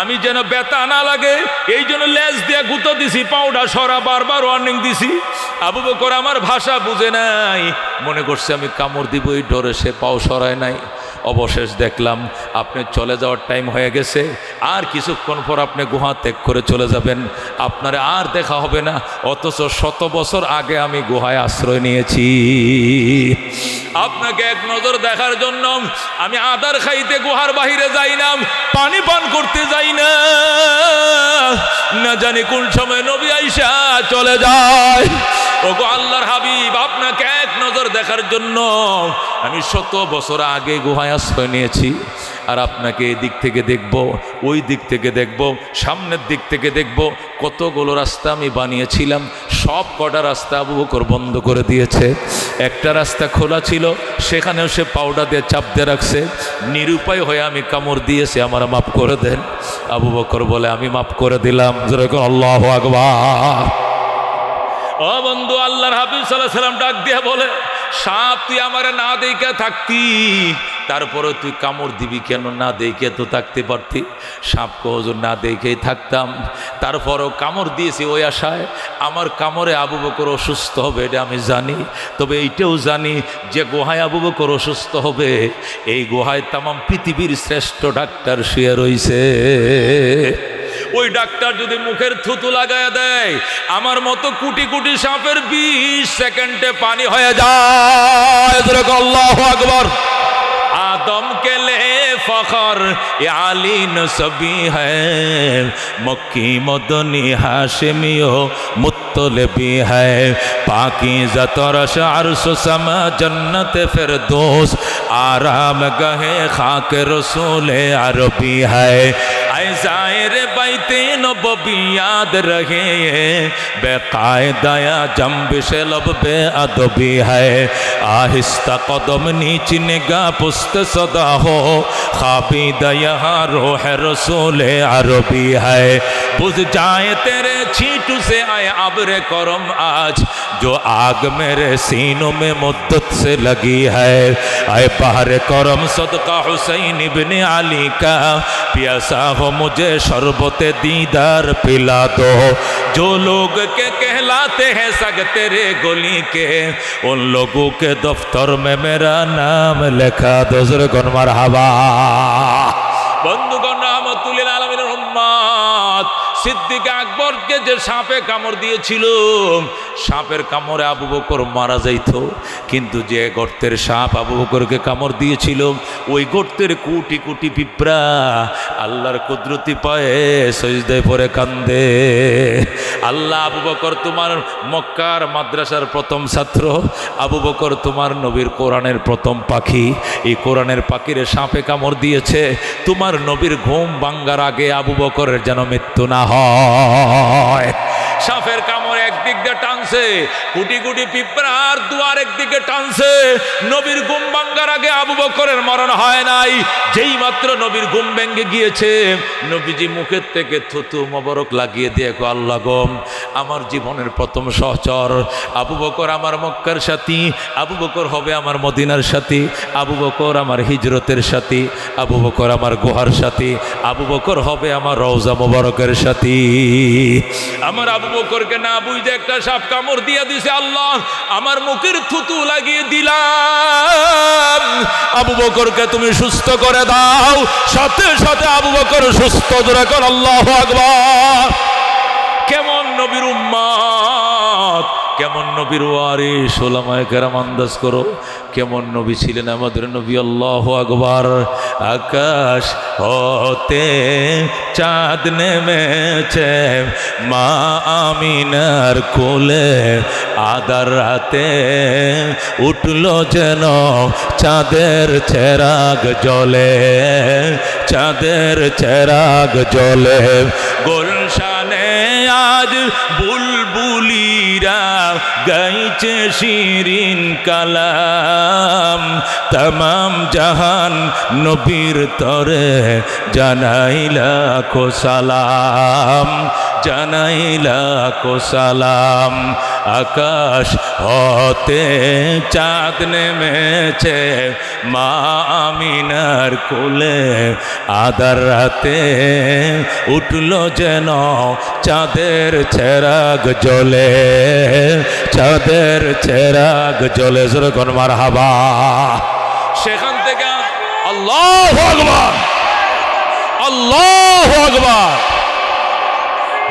আমি যেন ব্যথা না লাগে এই জন্য লেজ দিয়ে গুঁতো দিছি, পাউডার সরা বারবার ওয়ার্নিং দিছি। আবু বকর আমার ভাষা বুঝে নাই, মনে করছে আমি কামড় দিব, এই ডরে সে পাও সরায় নাই। অবশেষ দেখলাম আপনি চলে যাওয়ার টাইম হয়ে গেছে, আর কিছুক্ষণ পর আপনি গুহা ত্যাগ করে চলে যাবেন, আপনার আর দেখা হবে না। অথচ 100 বছর আগে আমি গুহায় আশ্রয় নিয়েছি। আপনাকে এক নজর দেখার জন্য আমি আদার খাইতে গুহার বাহিরে যাই না, পানি পান করতে যাই না, না জানি কোন সময় নবী আইসা চলে যায়। ওগো আল্লাহর হাবিব, আপনাকে এক নজর দেখার জন্য আমি 100 বছর আগে গুহায় আশ্রয় নিয়েছি, আর আপনাকে এই দিক থেকে দেখব, ওই দিক থেকে দেখব, সামনের দিক থেকে দেখব। কতগুলো রাস্তা আমি বানিয়েছিলাম, সব কটা রাস্তা আবু বকর বন্ধ করে দিয়েছে। একটা রাস্তা খোলা ছিল, সেখানেও সে পাউডার দিয়ে চাপ দিয়ে রাখছে। নিরুপায় হয়ে আমি কামড় দিয়েছি, আমার মাফ করে দেন। আবু বকর বলে আমি মাফ করে দিলাম। যেরকম আল্লাহু আকবার। ও বন্ধু, আল্লাহর হাবিব সাল্লাল্লাহু আলাইহি ওয়াসাল্লাম ডাক দিয়ে বলে, সাপ তুই আমারে না দেখে থাকতি, তারপরে তুই কামড় দিবি কেন? না দেখে তো থাকতে পারতি। সাপ কো হুজুর না দেখেই থাকতাম, তারপরও কামড় দিয়েছি ওই আশায় আমার কামড়ে আবু বকর অসুস্থ হবে, এটা আমি জানি। তবে এইটাও জানি যে গুহায় আবু বকর অসুস্থ হবে, এই গুহায় তামাম পৃথিবীর শ্রেষ্ঠ ডাক্তার শুয়ে রইছে। ওই ডাক্তার যদি মুখের থুতু লাগায় দেয়, আমার মতো কোটি কোটি সাপের 20 সেকেন্ডে পানি হয়ে যায়। আল্লাহু আকবার। आदम के लिए फखर ये आली नसबी है, मक्की मदनी हाशिमियो मुत्तलबी है, पाकीज़ा तरश अर्श समा जन्नत फिरदौस, आराम गहे खाक रसूल अरबी है। ऐ ज़ाहिर बैते नबवी याद रहे, बेकायदा जंबिश लब बेअदबी है, आहिस्ता कदम नीच निगाह पुस्त सदा हो, खाबिदा यहाँ रूह रसूल अरबी है। बुझ जाए तेरे छींटू से आए अब्र करम आज, जो आग मेरे सीनों में मुद्दत से लगी है। आए बहर करम सदका हुसैन इब्न अली का, प्यासा हो मुझे शरबत दीदार पिला दो। जो लोग के कहलाते हैं सग तेरे गली के, उन लोगों के दफ्तर में मेरा नाम लिखा दो। ज़रगन मरहबा। बंधुगण रहमतुल लिल आलमीन उम्मत সিদ্দিক আকবরকে যে সাপে কামড় দিয়েছিল, সাপের কামড়ে আবু বকর মারা যাইত, কিন্তু যে গর্তের সাপ আবু বকরকে কামড় দিয়েছিল ওই গর্তের কোটি কোটি পিঁপড়া আল্লাহর কুদরতি পায়ে সজদায় পড়ে কান্দে। আল্লাহ, আবু বকর তোমার মক্কার মাদ্রাসার প্রথম ছাত্র, আবু বকর তোমার নবীর কোরআনের প্রথম পাখি, এই কোরআনের পাখিরে সাপে কামড় দিয়েছে, তোমার নবীর ঘুম ভাঙ্গার আগে আবু বকরের যেন মৃত্যু না হয়। সাপের কামড় একদিক দিয়ে টানছে, কোটি কোটি পিঁপড়ার দুয়ার একদিকে টানছে, নবীর ঘুম ভাঙ্গার আগে আবু বকরের মরণ হয় নাই। যেই মাত্র নবীর ঘুম ভেঙে গিয়েছে, নবীজি মুখের থেকে থুতু মোবারক লাগিয়ে দিয়ে গো, আল্লাহ গো, আমার জীবনের প্রথম সহচর আবু বকর আমার মক্কার সাথী, আবু বকর হবে আমার মদিনার সাথী, আবু বকর আমার হিজরতের সাথী, আবু বকর আমার গুহার সাথী, আবু বকর হবে আমার রওজা মোবারকের সাথী। আমার আবু বকরকে না বুঝে একটা সাপ কামড় দিয়ে দিছে, আল্লাহ আমার মুখের থুতু লাগিয়ে দিলাম, আবু বকরকে তুমি সুস্থ করে দাও। সাথে সাথে আবু বকর সুস্থ, জোরে কর আল্লাহু আকবার। কেমন নবীর উম্মত, কেমন নবীর ওয়ারিস, ওলামায়ে কেরাম আন্দাজ করো কেমন নবী ছিলেন আমাদের নবী। আল্লাহু আকবার। আকাশ হতে চাঁদ নেমেছে মা আমিনার কোলে, আদার রাতে উঠলো যেন চাঁদের চেরাগ জ্বলে, চাঁদের চেরাগ জ্বলে। গুলশানে আজ বুলবুলিরা গাইছে শিরিন কালাম, তমাম জাহান নবীর তরে জানাই লাখো সালাম, জানাই লাখো সালাম। আকাশ হতে চাঁদ নেমেছে মা আমিনার কোলে, আদার রাতে উঠলো যেন চাঁদের চেরাগ জ্বলে, চাঁদের চেরাগ জ্বলে। জোরে কোন মারহাবা। সেখান থেকে আল্লাহু আকবার, আল্লাহু আকবার।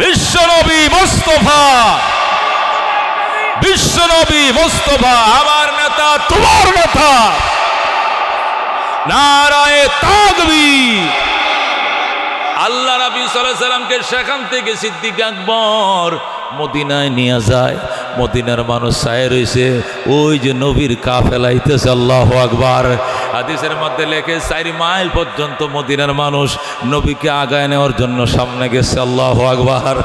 বিশ্বনবী মুস্তাফা, বিশ্বনবী মুস্তাফা আমার নেতা, তোমার নেতা, নারায়ে তাকবীর। আল্লাহ নবী সাল্লাল্লাহু আলাইহি সাল্লামকে সেখান থেকে সিদ্দিক আকবর মদিনায় নিয়ে যায়। মদিনার মানুষ চায় রয়েছে, ওই যে নবীর কাফেলা আইতেছে। আল্লাহু আকবার। হাদিসের মধ্যে লেখে 4 মাইল পর্যন্ত মদিনার মানুষ নবীকে আগায় নেওয়ার জন্য সামনে গেছে। আল্লাহু আকবার।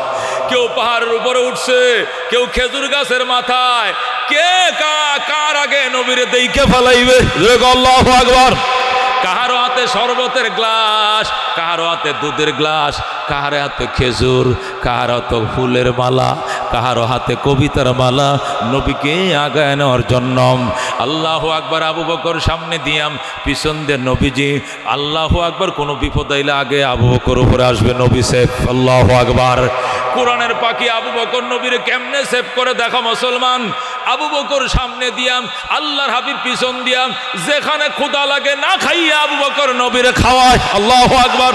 কেউ পাহাড়ের উপরে উঠছে, কেউ খেজুর গাছের মাথায়, কে কার আগে নবীরে দেইকে ফেলাইবে। আল্লাহু আকবার। কাহারো হাতে শরবতের গ্লাস, কাহারো হাতে দুধের গ্লাস, কাহার হাতে খেজুর, কাহার হাতে ফুলের মালা, কাহারো হাতে কবিতার মালা, নবীকে আগায় নেওয়ার জন্য। আল্লাহু আকবার। আবু বকর সামনে দিয়াম, পিছন দিয়ে নবীজি। আল্লাহু আকবার। কোনো বিপদ আইলে আগে আবু বকর উপরে আসবে, নবী সেফ। আল্লাহু আকবার। কোরআনের পাখি আবু বকর নবীরে কেমনে সেভ করে দেখা মুসলমান। আবু বকর সামনে দিয়াম, আল্লাহর হাবিব পিছন দিয়াম, যেখানে ক্ষুধা লাগে না খাইয়া আবু বকর নবীরে খাওয়ায়। আল্লাহু আকবার।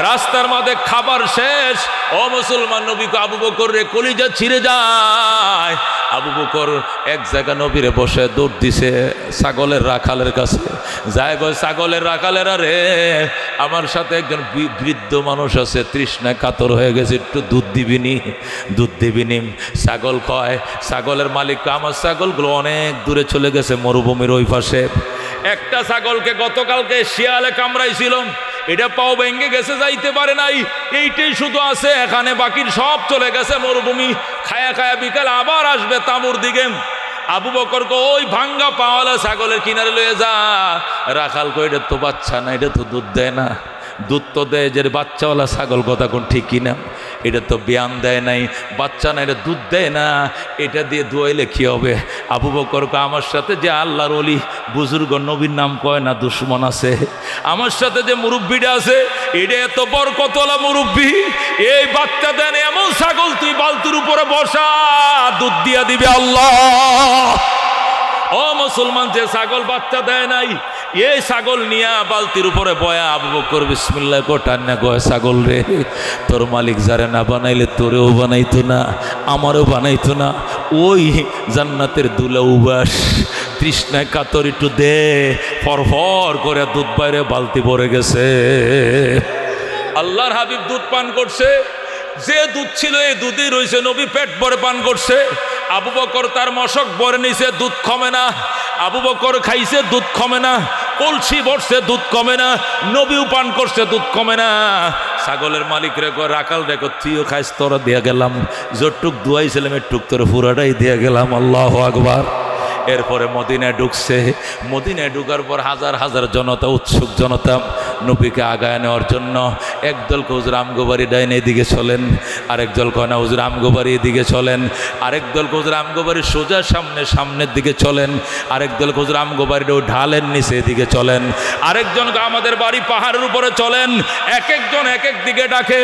রাস্তার মাঝে খাবার শেষ, ও মুসলমান, নবীকে আবু বকর রে কলিজা ছিঁড়ে যায়। আবু বকর এক জায়গা নবীরে বসে দৌড় দিছে ছাগলের রাখালের কাছে, যায় গো ছাগলের রাখালেরা রে, আমার সাথে একজন বৃদ্ধ মানুষ আছে, তৃষ্ণায় কাতর হয়ে গেছে, একটু দুধ দিবিনি, দুধ দিবিনি। ছাগল কয়, ছাগলের মালিক, আমার ছাগলগুলো অনেক দূরে চলে গেছে মরুভূমির ওই পাশে। একটা ছাগলকে গতকালকে শিয়ালে কামড়াইছিল, এটা পাও ভেঙে গেছে, যাইতে পারে নাই, এইটাই শুধু আছে এখানে, বাকির সব চলে গেছে মরুভূমি। খায়া খায়া বিকাল আবার আসবে তাঁবুর দিকে। আবু বকর কো, ওই ভাঙ্গা পাওয়ালা ছাগলের কিনারে লয়ে যা। রাখাল কো, এটা তো বাচ্চা না, এটা তো দুধ দেয় না। দুধ তো দেয় যে বাচ্চাওয়ালা ছাগল, কথা কোন ঠিক কিনা? এটা তো ব্যায়াম দেয় নাই, বাচ্চা না, এটা দুধ দেয় না, এটা দিয়ে দুয়াইলে কি হবে? আবু বকর কো, আমার সাথে যে আল্লাহর ওলি বুজুর্গ নবীর নাম কয় না দুশ্মন আছে, আমার সাথে যে মুরব্বীটা আছে, এটা এত বরকতওয়ালা মুরব্বী, এই বাচ্চা দেন এমন ছাগল তুই বালতির উপরে বসা, দুধ দিয়া দিবে আল্লাহ। ও মুসলমান, যে ছাগল বাচ্চা দেয় নাই, এই ছাগল নিয়া বালতির উপরে বয়া আবু বকর বিসমিল্লাহ কোটান না গয় ছাগল রে, তোর মালিক যারে না বানাইলে তোরেও বানাইতো না, আমারও বানাইতো না। ওই জান্নাতের দুলা উবাস তৃষ্ণায় কাতর একটু দে, ফরফর করে দুধ বাইরে বালতি ভরে গেছে। আল্লাহর হাবিব দুধ পান করছে, যে দুধ ছিল এই দুধই রয়েছে, নবী পেট ভরে পান করছে। আবু বকর তার মশক ভরে নিছে, দুধ কমে না। আবু বকর খাইছে, দুধ কমে না। কলসি ভরছে, দুধ কমে না। নবীও পান করছে, দুধ কমে না। ছাগলের মালিক রে রাখাল দেখো, তুইও খাইস, তোরা দিয়া গেলাম, যতটুক দুয়াইছিলাম একটুক তোর পুরাটাই দিয়া গেলাম। আল্লাহু আকবার। এরপরে মদিনায় ঢুকছে। মদিনায় ঢুকার পর হাজার হাজার জনতা, উৎসুক জনতা নবীকে আগায় নেওয়ার জন্য। একদল হুজুর আমগোবাড়ি ডাইনে এদিকে চলেন, আরেক দল কয়না হুজুর আমগোবাড়ি এদিকে চলেন, আরেক দল হুজুর আমগোবাড়ির সোজা সামনের দিকে চলেন, আরেক দল হুজুর আমগোবাড়ির ওই ঢালের নিচে এদিকে চলেন, আরেকজন আমাদের বাড়ি পাহাড়ের উপরে চলেন। এক একজন এক এক দিকে ডাকে।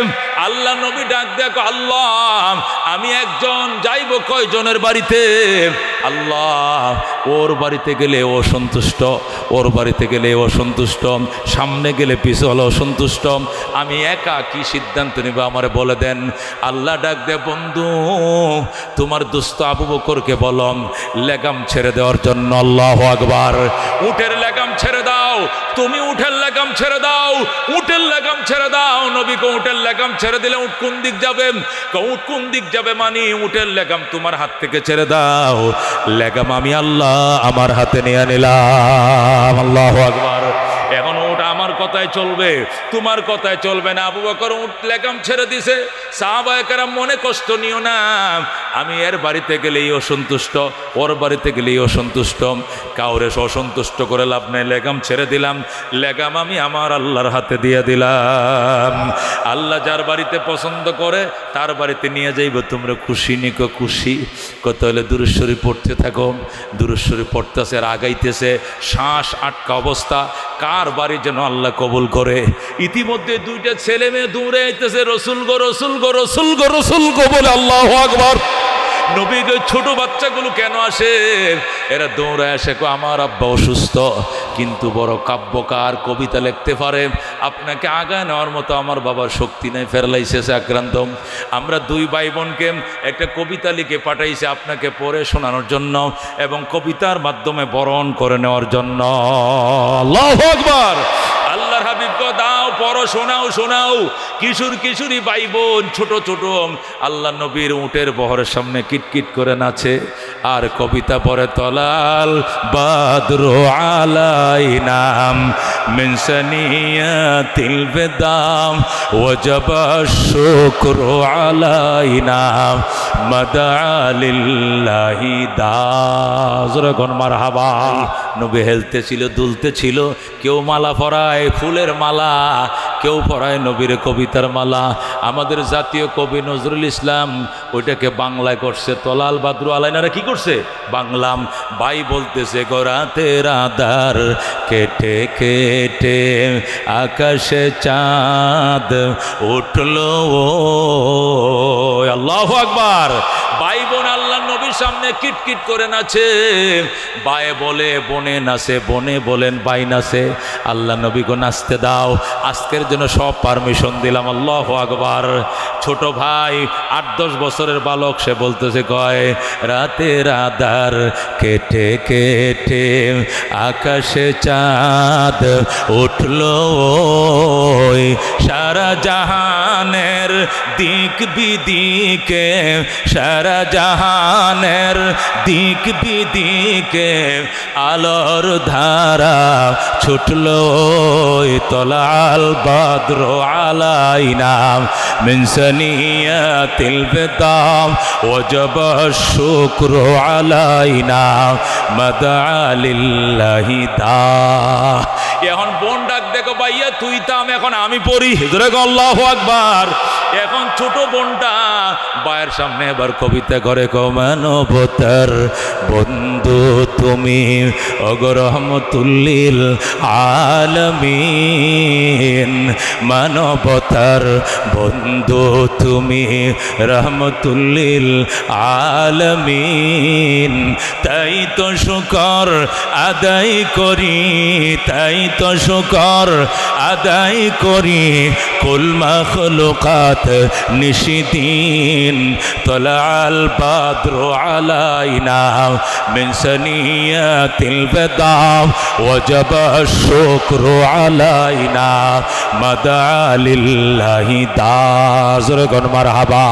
আল্লাহ নবী ডাক দেখো, আল্লাহ আমি একজন যাইব কয়জনের বাড়িতে? আল্লাহ ওর বাড়িতে গেলে ও সন্তুষ্ট, ওর বাড়িতে গেলে ও সন্তুষ্ট, সামনে গেলে পিছলে অসন্তুষ্ট, আমি একা কি সিদ্ধান্ত নেব আমারে বলে দেন। আল্লাহ ডাক দে, বন্ধু তোমার দোস্ত আবু বকরকে বলো লেগাম ছেড়ে দেওয়ার জন্য। আল্লাহু আকবার। উটের লেগাম ছেড়ে দাও, তুমি উটের লেগাম ছেড়ে দাও, উটের লেগাম ছেড়ে দাও। নবীকে উটের লেগাম ছেড়ে দিলে উট কোন দিক যাবে? উট কোন দিক যাবে মানে উটের লেগাম তোমার হাত থেকে ছেড়ে দাও, লেগাম আমি আল্লাহ আমার হাতে নিয়ে নিলাম। আল্লাহু আকবার। এখন উট আমার কথায় চলবে, তোমার কথায় চলবে না। আবু বকর উট লেগাম ছেড়ে দিছে। সাহাবায়ে কেরাম মনে কষ্ট নিও না, আমি এর বাড়িতে গেলেই অসন্তুষ্ট, ওর বাড়িতে গেলেই অসন্তুষ্ট, কাউরে অসন্তুষ্ট করে লাভ নেই। লেগাম ছেড়ে দিলাম, লেগাম আমি আমার আল্লাহর হাতে দিয়ে দিলাম। আল্লাহ যার বাড়িতে পছন্দ করে তার বাড়িতে নিয়ে যাইব। তোমরা খুশি নিকো খুশি কত হলে দুরূদ শরীফ পড়তে থাকো। দুরূদ শরীফ পড়তেছে আর আগাইতেছে, শ্বাস আটকা অবস্থা। কার বাড়ি যেন আল্লাহ কবুল করে। ইতিমধ্যে দুইটা ছেলে মেয়ে দৌড়ে আইতেছে, রসুল গো রসুল গো রসুল গো রসুল গো বলে। আল্লাহু আকবার। নবীকে ছোট বাচ্চাগুলো কেন আসে? এরা দৌড়ে আসে, আমার আব্বা অসুস্থ কিন্তু বড় কাব্যকার, কবিতা লিখতে পারে, আপনাকে আগায় নেওয়ার মতো আমার বাবার শক্তি নেই, প্যারালাইসিসে আক্রান্ত। আমরা দুই ভাই বোনকে একটা কবিতা লিখে পাঠাইছে আপনাকে পড়ে শোনানোর জন্য এবং কবিতার মাধ্যমে বরণ করে নেওয়ার জন্য। আল্লাহু আকবার। আল্লাহর হাবিবকে দাও, পড়ো, শোনাও শোনাও। কিশোর কিশোরী ভাই বোন ছোট ছোট আল্লাহ নবীর উটের বহরের সামনে কিটকিট করে নাচে আর কবিতা পড়ে। তলাল বাদরু আলাইনাম মিন সানিয়াতিল বিদাম ওয়াজাবা শুকরু আলাইনা মাদা লিল্লাহি দাজরগন মারহাবা। নবী হেলতে ছিল, দুলতে ছিল। কেউ মালা পরায় ফুলের মালা, কেউ পরায় নবীর কবিতার মালা। আমাদের জাতীয় কবি নজরুল ইসলাম ওইটাকে বাংলায় করছে। তলাল বাদরু আলাইনারা কি করছে? বাংলাম। ভাই বলতেছে, গোরাতে রাদার কেটে কেটে আকাশে চাঁদ উঠলো। আল্লাহু আকবার। ভাই বোন আল্লাহ নবীর সামনে কিটকিট করে নাচে। বায়ে বলে বনে নাচে, বনে বলেন বাই নাচে। আল্লাহ নবীকে নাচতে দাও, আজকের জন্য সব পারমিশন দিলাম। আল্লাহু আকবার। ছোট ভাই 8-10 বছরের বালক, সে বলতেছে, কয় রাতের আধার কেটে কেটে আকাশে চাঁদ উঠলো। সারা জাহানের দিক বিদিকে, সারা জাহানের দিক বিদিকে আলোর ধারা ছুটলো। তলাল বাদর আলাইনা মিন সানিয়াতিল বিদাম ওয়াজাবা শুকরু আলাইনা মাদা লিল্লাহি দা। এখন বোন ডাক দেখো, ভাইয়া তুই তাম, এখন আমি পড়ি। আল্লাহু আকবার। এখন ছোট বোনটা বায়ের সামনে এবার কবিতা করে মানবতার বন্ধু তুমি ওগো রহমতুল্লিল আলামিন, মানবতার বন্ধু তুমি রহমতুল্লিল আলামিন। তাই তো শুকর আদায় করি, তাই তো শুকর আদায় করি, কুল মাখলুকাত নিশিদিন তলাল বাদরু আলাইনা মিন সানিয়াতিল বাদা ওয়াজাবা শুকরু আলাইনা মাদা লিল্লাহি দাযরগন মারহাবা।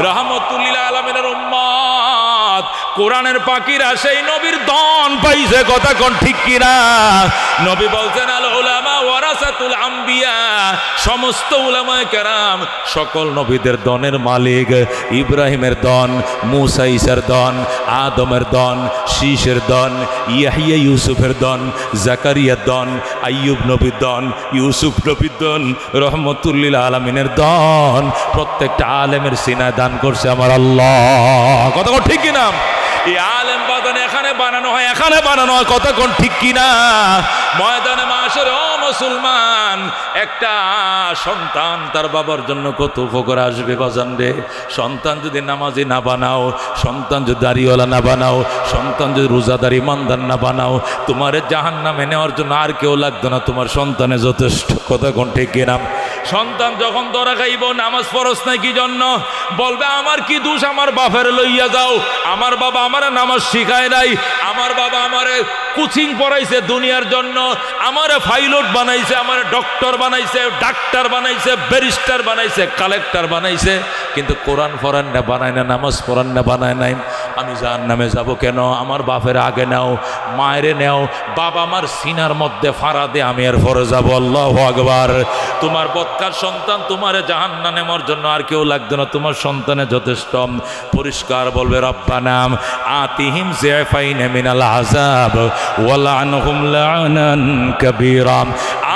রাহমাতুল লিল আলামিনের উম্মত কোরআনের পাখিরা সেই নবীর দন পাইছে, কথা কোন ঠিক কিনা? নবী বলছেন আল উলামা ওয়ারাসাতুল আম্বিয়া, সমস্ত উলামায়ে কেরাম সকল নবীদের দনের মালিক। ইব্রাহিমের দন, মুসা ঈসার দন, আদমের দন, শীষের দন, ইয়াহিয়া ইউসুফের দন, জাকারিয়ার দন, আইয়ুব নবীর দন, ইউসুফ নবীর দন, রহমতুল লিল আলামিনের দন। প্রত্যেকটা আলেমের সিনায় দান করছে আমার আল্লাহ, কথা কোন ঠিক কিনা? এই আলেম বাদান এখানে বানানো হয়, এখানে বানানো হয়, কথা কোন ঠিক কিনা? ময়দানে মাশারে ও মুসলমান, একটা সন্তান তার বাবার জন্য কত উপকার আসবে বাজান রে। সন্তান যদি নামাজি না বানাও, সন্তান যদি দাড়িওয়ালা না বানাও, সন্তান যদি রোজাদার ইমানদার না বানাও, তোমার জাহান্নামে নেওয়ার জন্য আর কেউ লাগতো না, তোমার সন্তানে যথেষ্ট, কথা কোন ঠিক কিনা? সন্তান যখন ধরা খাইব নামাজ ফরজ নাই কি জন্য? বলবে আমার কি দোষ, আমার বাপের লইয়া যাও, আমার বাবা আমার নামাজ শিখায় নাই, আমার বাবা আমারে কোচিং পড়াইছে দুনিয়ার জন্য, আমারে পাইলট বানাইছে, আমারে ডক্টর বানাইছে, ডাক্তার বানাইছে, ব্যারিস্টার বানাইছে, কালেক্টর বানাইছে, কিন্তু কোরআন পড়ান না বানায় না, নামাজ পড়ান না বানায় নাই। আমি জাহান্নামে যাব কেন? আমার বাপের আগে নাও, মায়েরে নেও, বাবা আমার সিনার মধ্যে ফাড়া দে, আমি এর পরে যাব। আল্লাহু আকবার। তোমার বদকার সন্তান তোমারে জাহান্নামে নেওয়ার জন্য আর কেউ লাগতো না, তোমার সন্তানে যথেষ্ট। পরিষ্কার বলবে রব্বানা আতিহিম যিফাইন মিনাল আযাব ওয়ালআনহুম লা'নান কাবীরা।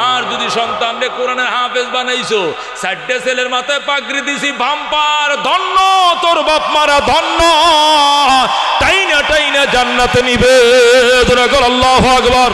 আর যদি সন্তানরে কোরআনের হাফেজ বানাইছো, সাইডে ছেলের মাথায় পাগড়ি দিছি, ভাম্পার, ধন্য তোর বাপ মারা, ধন্য, টাইনা টাইনা জান্নাতে নিবে। আল্লাহু আকবার।